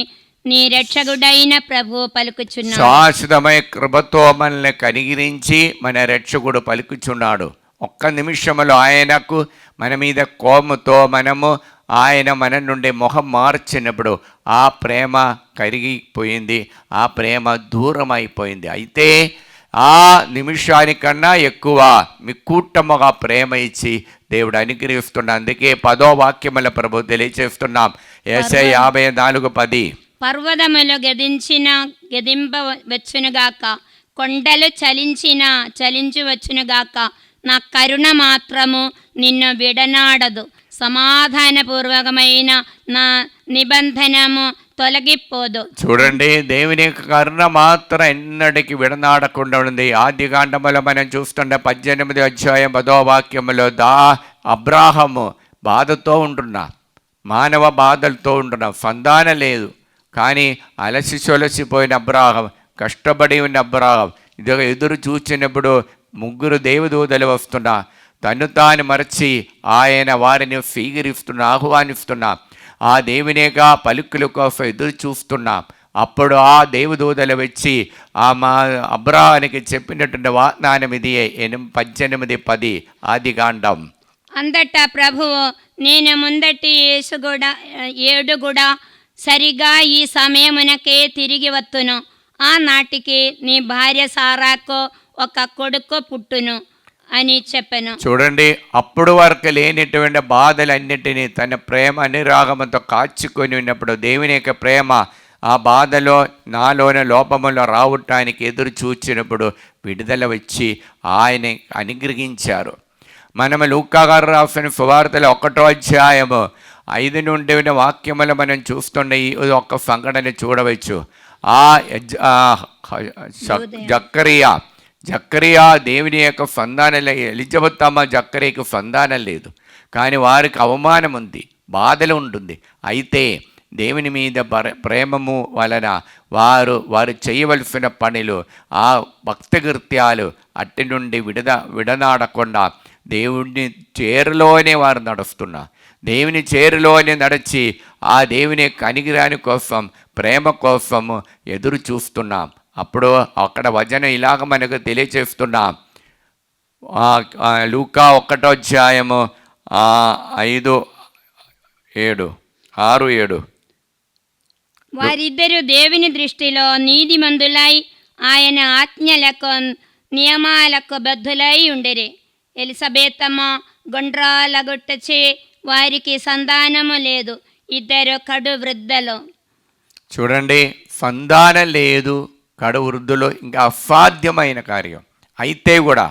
నీ రక్షకుడైన ప్రభు పలుకుచున్నాడు. శాశ్వతమైన కృపతో మనల్ని కనిగిరించి మన రక్షకుడు పలుకుచున్నాడు. ఒక్క నిమిషంలో ఆయనకు మన మీద కోపంతో ఆయన మన నుండి మొహం మార్చినప్పుడు ఆ ప్రేమ కరిగిపోయింది, ఆ ప్రేమ దూరం అయిపోయింది. అయితే ఆ నిమిషానికన్నా ఎక్కువ మీ కూటముగా ప్రేమ ఇచ్చి దేవుడు అనుగ్రహిస్తున్నా. అందుకే 10వ వాక్యముల ప్రభు తెలియచేస్తున్నాం. యేషయా 54:10. పర్వతములు గదింపవచ్చునుగాక, కొండలు చలించవచ్చునుగాక, నా కరుణ మాత్రము నిన్ను విడనాడదు, సమాధానపూర్వకమైన నా నిబంధనము తొలగిపోదు. చూడండి, దేవుని యొక్క కరుణ మాత్రం ఎన్నటికి విడనాడకుండా ఉంది. ఆదికాండములో మనం చూస్తుండే 18వ అధ్యాయం 10వ వాక్యములో అబ్రాహము బాధతో ఉంటున్నా, మానవ బాధలతో ఉంటున్నా, సంతానం లేదు. కానీ అలసి సొలసిపోయిన అబ్రాహం, కష్టపడి ఉన్న అబ్రాహం ఇది ఎదురు చూచినప్పుడు 3 దేవదూతలు వస్తున్నా, తను తాను మరచి ఆయన వారిని ఆహ్వానిస్తున్నా, ఆ దేవునిగా పలుకుల కోసం ఎదురు చూస్తున్నా. అప్పుడు ఆ దేవదూతలు వచ్చి మా అబ్రాహానికి చెప్పినటువంటి వాగ్దానం ఇది. 18:10 ఆదికాండం. అందట ప్రభువు, నేను ముందటి ఏడు కూడా సరిగా ఈ సమయమునకే తిరిగి వత్తును. ఆ నాటికి నీ భార్య సారాకు ఒక కొడుకు పుట్టును అని చెప్పాను. చూడండి, అప్పుడు వరకు లేనిటువంటి బాధలన్నిటినీ తన ప్రేమ అనురాగంతో కాచుకొని ఉన్నప్పుడు దేవుని యొక్క ప్రేమ ఆ బాధలో నాలోని లోపములో రావటానికి ఎదురు చూచినప్పుడు విడుదల వచ్చి ఆయన అనుగ్రహించారు. మనము లూకా గారు రాసిన సువార్తలో 1వ అధ్యాయము 5 నుండి ఉన్న వాక్యములు మనం చూస్తుండే ఈ ఒక్క సంఘటన చూడవచ్చు. జక్కరియా దేవుని యొక్క సంతానం, ఎలిజబెత్ అమ్మ జక్కరియకు సంతానం లేదు. కానీ వారికి అవమానం ఉంది, బాధలు ఉంటుంది. అయితే దేవుని మీద ప్రేమము వలన వారు చేయవలసిన పనులు, ఆ భక్తకృత్యాలు అట్టి నుండి విడనాడకుండా దేవుని చేరులోనే వారు నడుస్తున్నారు. దేవుని చేరులోనే నడిచి ఆ దేవుని యొక్క అనుగ్రహాని కోసం, ప్రేమ కోసము ఎదురు చూస్తున్నాం. అప్పుడు అక్కడ వచనం ఇలాగ మనకు తెలియచేస్తున్నాం. లూకా 1వ అధ్యాయము 6-7. వారిద్దరూ దేవుని దృష్టిలో నీతిమంతులై ఆయన ఆజ్ఞలకు నియమాలకు బద్ధులై ఉండిరి. ఎలిజబెతమ్మ గుండ్రాలగుట్టచే వారికి సంతానము లేదు, 2 కడు వృద్ధలు. చూడండి, సంతానం లేదు, కడు వృద్ధులు, ఇంకా అసాధ్యమైన కార్యం. అయితే కూడా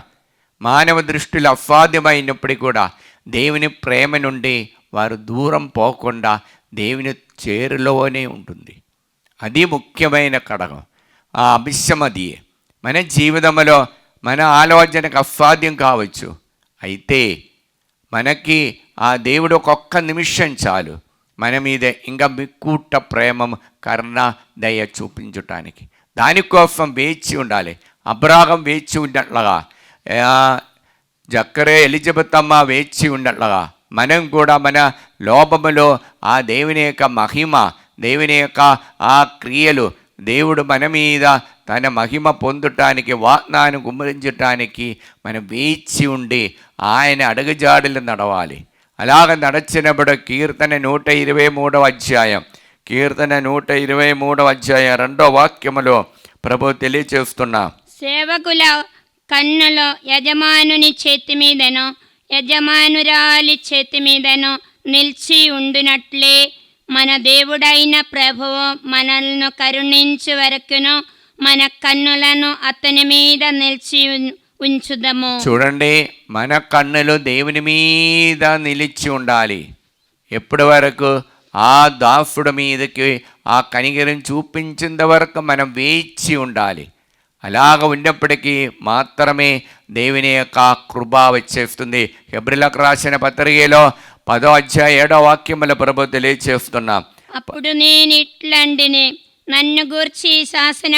మానవ దృష్టిలో అసాధ్యమైనప్పటికీ కూడా దేవుని ప్రేమ నుండి వారు దూరం పోకుండా దేవుని చేరులోనే ఉంటుంది. అది ముఖ్యమైన కడగం. ఆ అంశం అది. మన జీవితంలో మన ఆలోచనకు అసాధ్యం కావచ్చు, అయితే మనకి ఆ దేవుడు ఒక్కొక్క నిమిషం చాలు మన మీద ఇంకా మిక్కుట ప్రేమ, కరుణ, దయ చూపించటానికి. దానికోసం వేచి ఉండాలి. అబ్రాహం వేచి ఉన్నట్లుగా, ఎలిజబెత్ అమ్మ వేచి ఉన్నట్లుగా మనం కూడా మన లోపములో ఆ దేవుని యొక్క మహిమ, దేవుని యొక్క ఆ క్రియలు, దేవుడు మన మీద తన మహిమ పొందటానికి, వాగ్దానం గుమ్మరించటానికి మనం వేచి ఉండి ఆయన అడుగుజాడలు నడవాలి. అలాగ నడచినప్పుడు కీర్తన 123వ అధ్యాయం 2వ వాక్యములో ప్రభు తెలియచేస్తున్నా, సేవకుల కన్నులో యజమానుని చేతి మీదనో యజమానురాలి చేతి మీదనో నిలిచి ఉండినట్లే మన దేవుడైన ప్రభువు మనల్ని కరుణించు వరకును మన కన్నులను అతని మీద నిలిచి ఉంచుదము. చూడండి, మన కన్నులు దేవుని మీద నిలిచి ఉండాలి. ఎప్పటి వరకు? ఆ దాసుడు మీదకి ఆ కనికరం చూపించేంత వరకు మనం వేచి ఉండాలి. అలాగ ఉన్నప్పటికీ మాత్రమే దేవుని యొక్క కృప వచ్చేస్తుంది. హెబ్రీయులకు రాసిన పత్రికలో 10వ అధ్యాయం 7వ వాక్యముల ప్రభు తెలియచేస్తున్నాం. అప్పుడు నేను ఇట్లండిని, నన్ను గూర్చి శాసన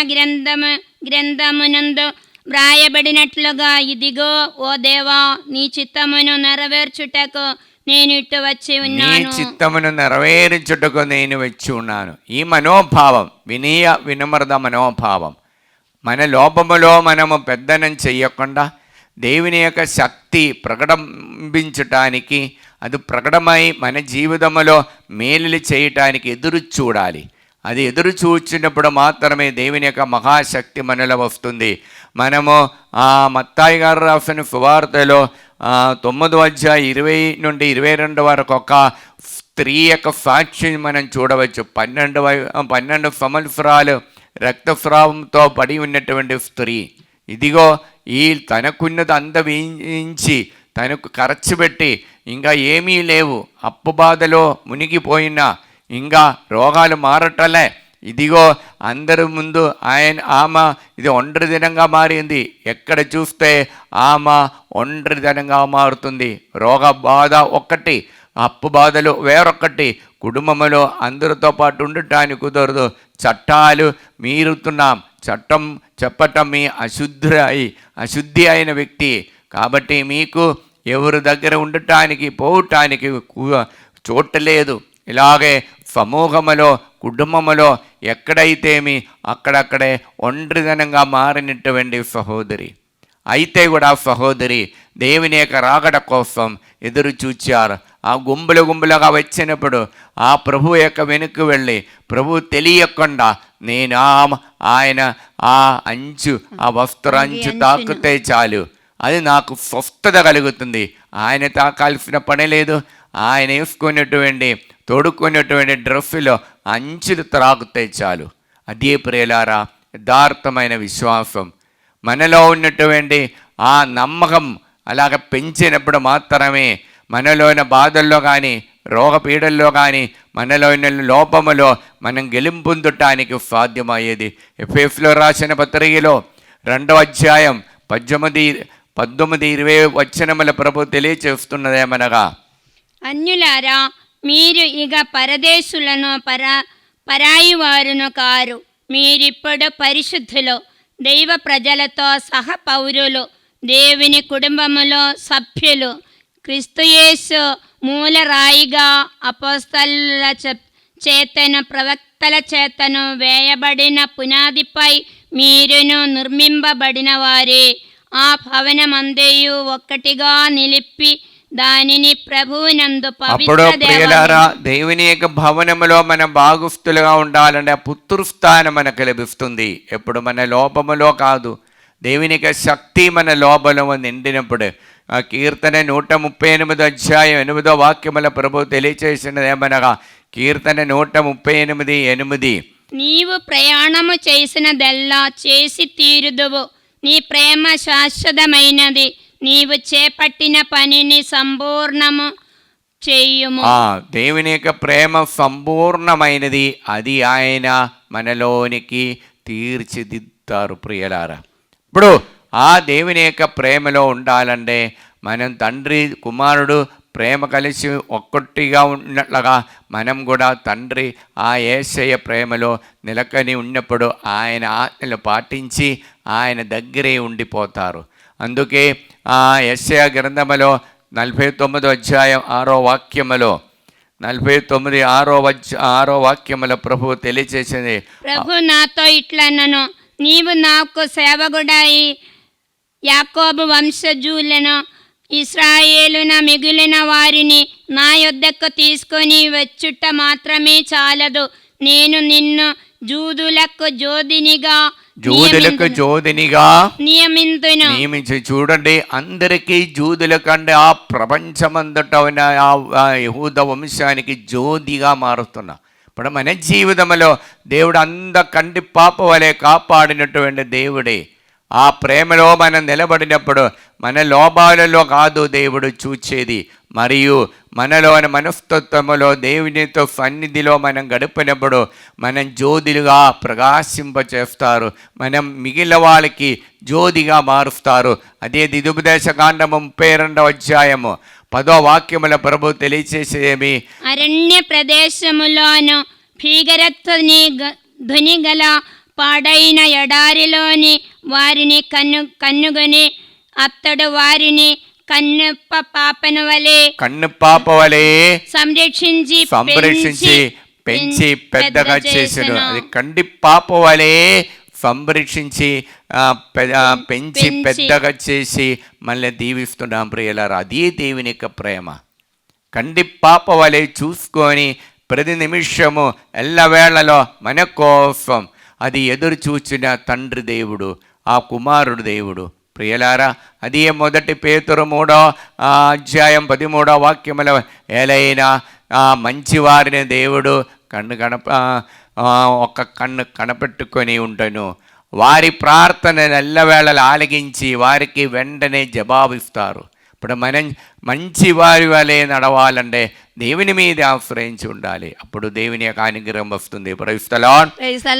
గ్రంథమునందు వ్రాయబడినట్లుగా, ఇదిగో ఓ దేవా, నీ చిత్తమును నెరవేర్చుటకు నేను ఇటు వచ్చి ఉన్నాను. నీ చిత్తమును నెరవేర్చుటకు నేను వచ్చి ఉన్నాను. ఈ మనోభావం, వినమ్రత మనోభావం మన లోపములో మనము పెద్దనం చెయ్యకుండా దేవుని యొక్క శక్తి ప్రకటించటానికి, అది ప్రకటమై మన జీవితంలో మేలులు చేయటానికి ఎదురు చూడాలి. అది ఎదురు చూచినప్పుడు మాత్రమే దేవుని యొక్క మహాశక్తి మనలో వస్తుంది. మనము మత్తాయి గారు రాసిన సువార్తలో 9వ అధ్యాయం 20 నుండి 22 వరకు ఒక స్త్రీ యొక్క సాక్షిని మనం చూడవచ్చు. 12 సంవత్సరాలు రక్తస్రావంతో పడి ఉన్నటువంటి స్త్రీ, ఇదిగో ఈ తనకున్నది అందవించి తనకు ఖర్చు పెట్టి ఇంకా ఏమీ లేవు, అప్పు బాధలో మునిగిపోయినా ఇంకా రోగాలు మారటలే, ఇదిగో అందరి ముందు ఆమె ఇది ఒంటరిదినంగా మారింది. ఎక్కడ చూస్తే ఆమె ఒంటరిదినంగా మారుతుంది. రోగ బాధ ఒక్కటి, అప్పు బాధలు వేరొక్కటి, కుటుంబంలో అందరితో పాటు ఉండటానికి కుదరదు. చట్టాలు మీరుతున్నాం, చట్టం చెప్పటం మీ అశుద్ధి అయిన వ్యక్తి కాబట్టి మీకు ఎవరి దగ్గర ఉండటానికి పోవటానికి చోటు లేదు. ఇలాగే సమూహములో కుటుంబములో ఎక్కడైతే అక్కడక్కడే ఒంటరిదనంగా మారినటువంటి సహోదరి అయితే కూడా సహోదరి దేవుని యొక్క రాకడ కోసం ఎదురు చూచారు. ఆ గుంపులుగా వచ్చినప్పుడు ఆ ప్రభు యొక్క వెనుక వెళ్ళి ప్రభు తెలియకుండా నేను ఆయన ఆ వస్త్రంచు తాకితే చాలు, అది నాకు స్వస్థత కలుగుతుంది. ఆయన తాకాల్సిన పని లేదు. ఆయన వేసుకున్నటువంటి తొడుక్కున్నటువంటి డ్రెస్సులో అంచులు త్రాగితే చాలు. అదే ప్రియులారా యథార్థమైన విశ్వాసం. మనలో ఉన్నటువంటి ఆ నమ్మకం అలాగ పెంచినప్పుడు మాత్రమే మనలోని బాధల్లో కానీ రోగపీడల్లో కానీ మనలోని లోపములో మనం గెలుపొందటానికి సాధ్యమయ్యేది. ఎఫెసీయులకు రాసిన పత్రికలో 2వ అధ్యాయం 19-20 వచనముల ప్రభు తెలియచేస్తున్నదేమనగా, అన్యులారా మీరు ఇక పరదేశులను పరాయి వారును కారు, మీరిప్పుడు పరిశుద్ధులు, దైవ ప్రజలతో సహ పౌరులు, దేవుని కుటుంబములో సభ్యులు, క్రీస్తుయేసు మూలరాయిగా అపోస్తలుల చేతను ప్రవక్తల చేతను వేయబడిన పునాదిపై మీరును నిర్మింపబడిన వారే. ఆ భవనమందేయు ఒక్కటిగా నిలిపి దానిని ప్రభువునందు అప్పుడు ప్రియులారా దేవుని యొక్క భవనములో మనం భాగస్థులుగా ఉండాలంటే ఆ పుత్రుస్థానం మనకు లభిస్తుంది. ఎప్పుడు మన లోపములో కాదు, దేవుని యొక్క శక్తి మన లోపల నిండినప్పుడు. ఆ కీర్తన 138 అధ్యాయం 8వ వాక్యముల ప్రభు తెలియచేసినది ఏమనగా, కీర్తన 138:8, నీవు ప్రయాణము చేసినదెల్లా చేసి తీరుదువు, నీ ప్రేమ శాశ్వతమైనది, నీవు చేపట్టిన పనిని సంపూర్ణము చేయుము. దేవుని యొక్క ప్రేమ సంపూర్ణమైనది, అది ఆయన మనలోనికి తీర్చిదిద్దారు. ప్రియులారా, ఇప్పుడు ఆ దేవుని యొక్క ప్రేమలో ఉండాలంటే మనం తండ్రి కుమారుడు ప్రేమ కలిసి ఒక్కటిగా ఉన్నట్లుగా మనం కూడా తండ్రి ఆ యేసయ్య ప్రేమలో నిలకని ఉన్నప్పుడు ఆయన ఆజ్ఞలు పాటించి ఆయన దగ్గరే ఉండిపోతారు. అందుకే ఆ యెషయా గ్రంథములో 49వ అధ్యాయం 6వ వాక్యములో 49:6 వాక్యములో ప్రభు తెలియచేసింది, ప్రభు నాతో ఇట్లనను, నీవు నాకు సేవకుడై యాకోబు వంశజులను ఇశ్రాయేలున మిగిలిన వారిని నా యొద్దకు తీసుకొని వచ్చుట మాత్రమే చాలదు, నేను నిన్ను జూదులకు జోదినిగా నియమించి. చూడండి, అందరికీ జూదుల కంటే ఆ ప్రపంచమంతట ఆ యెహూదా వంశానికి జ్యోతిగా మారుతున్నా. ఇప్పుడు మన జీవితంలో దేవుడు కంటి పాప వలె కాపాడినటువంటి దేవుడే. ఆ ప్రేమలో మనం నిలబడినప్పుడు మన లోపాలలో కాదు దేవుడు చూచేది, మరియు మనలోని మనస్తత్వములో దేవునితో సన్నిధిలో మనం గడిపినప్పుడు మనం జ్యోతిలుగా ప్రకాశింపచేస్తారు, మనం మిగిలిన వాళ్ళకి జ్యోతిగా మారుస్తారు. అదే ద్వితీయోపదేశ కాండము 32వ అధ్యాయము 10వ వాక్యముల ప్రభు తెలియచేసేమి, అరణ్య ప్రదేశములోను భీకరత్వని ధ్వని గల పాడైన ఎడారిలోని వారిని కన్నుగొని అతడు వారిని కన్నుప్ప పాప వలె సంరక్షించి పెంచి పెద్దగా చేసెను. అది కంటి పాప వలె సంరక్షించి పెంచి పెద్దగా చేసి మళ్ళీ దీవిస్తున్నాం. ప్రియులారా, అదే దేవుని యొక్క ప్రేమ. కంటి పాప వలె చూసుకొని ప్రతి నిమిషము ఎల్లవేళలో మన కోసం అది ఎదురు చూచిన తండ్రి దేవుడు, ఆ కుమారుడు దేవుడు. ప్రియలారా, అది మొదటి పేతురు 3వ అధ్యాయం 13వ వాక్యముల ఏలైనా మంచివారిని దేవుడు ఒక కన్ను కనపెట్టుకొని ఉంటను, వారి ప్రార్థన ఎల్లవేళలు ఆలకించి వారికి వెంటనే జవాబిస్తారు. ఇప్పుడు మనం మంచి వారి వలె నడవాలంటే దేవుని మీద ఆశ్రయించి ఉండాలి. అప్పుడు దేవుని యొక్క అనుగ్రహం వస్తుంది. Praise the lord.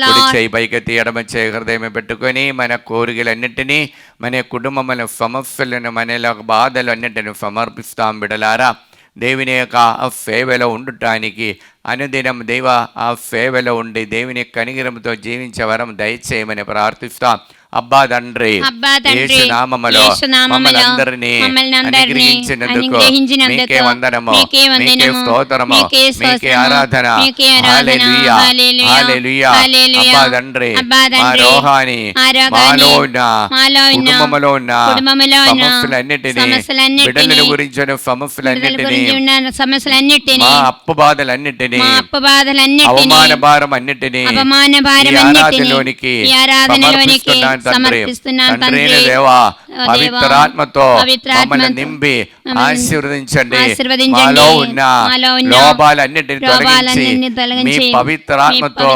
కుడి చేయి పైకెత్తి ఎడమ చేయి హృదయం పెట్టుకొని మన కోరికలన్నింటినీ, మన కుటుంబముల సమస్యలను, మన బాధలు అన్నింటినీ సమర్పిస్తాం. బిడలారా, దేవుని యొక్క ఆ సేవలో ఉండటానికి అనుదినం దేవ ఆ సేవలో ఉండి దేవుని యొక్క అనుగ్రహంతో జీవించే వరం దయచేయమని ప్రార్థిస్తాం. అబ్బా తండ్రి, యేసు నామములో మమ్మల్ని అందరినీ అనుగ్రహించినందుకు మీకే వందనము, మీకే స్తోత్రము, మీకే ఆరాధన. హల్లెలూయా, హల్లెలూయా. అబ్బా తండ్రి, మా రోహాని మాలో ఉన్న కుటుంబములో ఉన్న సమస్యలన్నిటినీ, బిడ్డల గురించిన సమస్యలన్నిటినీ, మా అప్పు బాధలన్నిటినీ, అవమాన భారం అన్నిటినీ ఆరాధనలోనికి సమర్పిస్తున్నాను తండ్రి. దేవా, పవిత్రాత్మతో మమ్మల్ని నింపి ఆశీర్వదించండి. మాలో ఉన్న లోపాలన్నిటిని తొలగించి మీ పవిత్రాత్మతో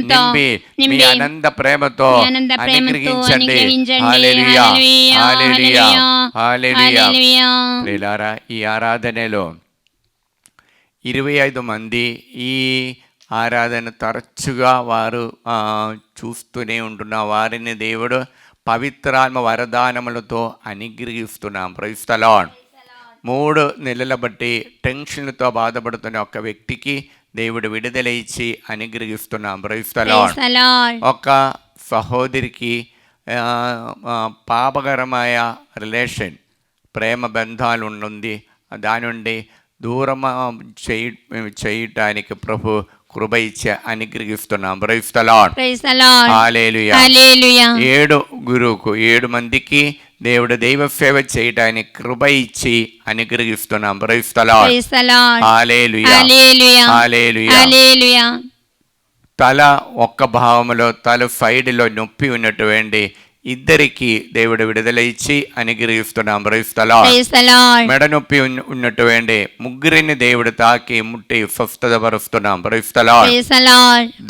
నింపి మీ అనంత ప్రేమతో అనుగ్రహించండి. హల్లెలూయా, హల్లెలూయా, హల్లెలూయా. ప్రియులారా, ఈ ఆరాధనలో 25 మంది ఈ ఆరాధన తరచుగా వారు చూస్తూనే ఉంటున్న వారిని దేవుడు పవిత్రాత్మ వరదానములతో అనుగ్రహిస్తున్నాం. Praise the Lord. 3 నెలల బట్టి టెన్షన్లతో బాధపడుతున్న ఒక వ్యక్తికి దేవుడు విడుదల ఇచ్చి అనుగ్రహిస్తున్నాం. Praise the lord. ఒక సహోదరికి పాపకరమైన రిలేషన్, ప్రేమ బంధాలు ఉంది, దాని నుండి దూరం చేయటానికి ప్రభు కృప ఇచ్చి అనుగ్రహిస్తున్నాం. Praise the Lord. హల్లెలూయా. 7 మందికి దేవుడు దైవ సేవ చేయడానికి కృప ఇచ్చి అనుగ్రహిస్తున్నాం. Praise the Lord. హల్లెలూయా, హల్లెలూయా. తల ఒక్క భావములో, తల సైడ్లో నొప్పి ఉన్నటువంటి ఇద్దరికి దేవుడు విడుదల ఇచ్చి అనుగ్రహిస్తున్నాం. Praise the lord. మెడ నొప్పి ఉన్నటువంటి 3 దేవుడు తాకి ముట్టి స్వస్థత పరుస్తున్నాం. Praise the lord.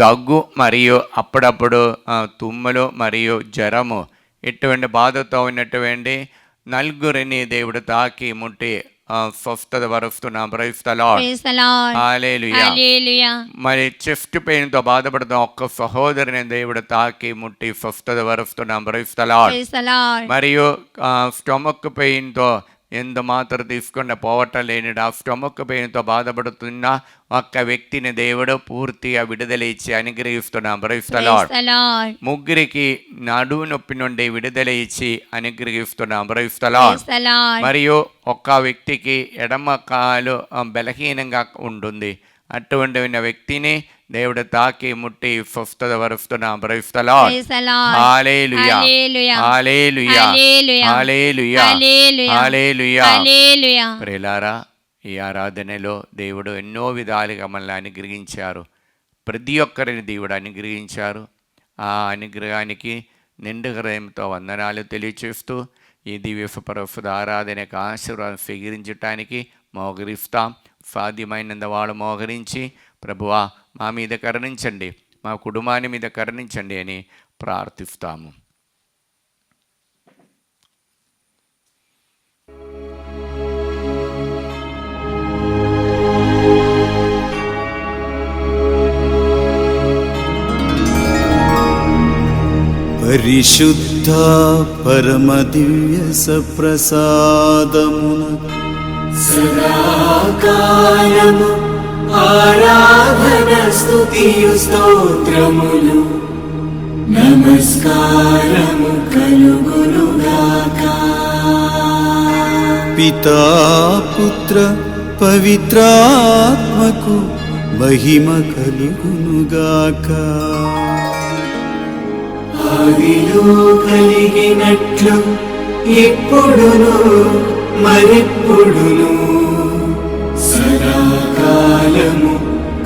దగ్గు మరియు అప్పుడప్పుడు తుమ్ములు మరియు జ్వరము ఇటువంటి బాధతో ఉన్నటువంటి 4 దేవుడు తాకి ముట్టి స్వస్థత పరుస్తున్నాం. Praise the Lord. హల్లెలూయా. మరి చెస్ట్ పెయిన్ తో బాధపడుతున్న ఒక్క సహోదరిని దేవుడు తాకి ముట్టి స్వస్థత పరుస్తున్నాం. Praise the Lord. మరియు స్టమక్ పెయిన్ తో ఎంత మాత్రం తీసుకున్న పోవటం లేని ఆ స్టమక్ పెయిన్తో బాధపడుతున్న ఒక్క వ్యక్తిని దేవుడు పూర్తిగా విడుదల ఇచ్చి అనుగ్రహిస్తున్నాం. Praise the Lord. 3 నడుము నొప్పి నుండి విడుదల ఇచ్చి అనుగ్రహిస్తున్నాం. Praise the Lord. మరియు ఒక్క వ్యక్తికి ఎడమ కాలు బలహీనంగా ఉంటుంది, అటువంటి వ్యక్తిని దేవుడు తాకి ముట్టి స్వస్థత పరుస్తున్నాం. Praise the Lord. హల్లెలూయా, హల్లెలూయా, హల్లెలూయా, హల్లెలూయా. ప్రియులారా, ఈ ఆరాధనలో దేవుడు ఎన్నో విధాలుగా మనల్ని అనుగ్రహించారు. ప్రతి ఒక్కరిని దేవుడు అనుగ్రహించారు. ఆ అనుగ్రహానికి నిండు హృదయంతో వందనాలు తెలియచేస్తూ ఈ దివ్య పరిశుద్ధ ఆరాధనకు ఆశీర్వాదం స్వీకరించడానికి మోకరిస్తాం. సాధ్యమైనంత వాళ్ళు మోకరించి, ప్రభువా మా మీద కరుణించండి, మా కుటుంబాన్ని మీద కరుణించండి అని ప్రార్థిస్తాము. పరిశుద్ధ పరమ దివ్య సప్రసాదమున సదాకాలము ఆరాధన స్తుతియు స్తోత్రములు నమస్కారము కలుగునుగాక. పితా పుత్ర పవిత్రాత్మకు మహిమ కలుగునుగాక. ఆదిలో కలిగినట్లు ఎప్పుడును మరెప్పుడును సదాకాలము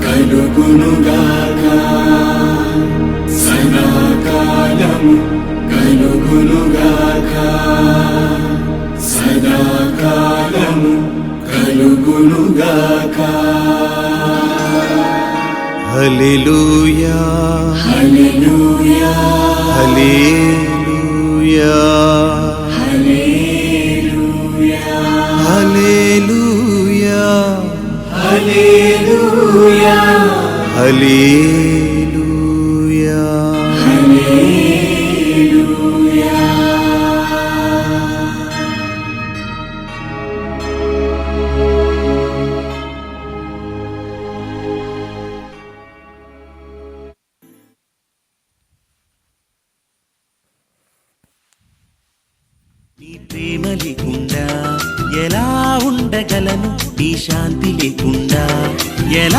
కలుగునుగాక. సదాకాలము కలుగునుగాక. కలుగునుగాక. హల్లెలూయా హల్లెలూయా హల్లెలూయా హల్లెలూయా హల్లెలూయా హల్లెలూయా హల్లెలూయా. నీ ప్రేమ లేకుండా ఎలా ఉండగలను, నీ శాంతి లేకుండా ఎలా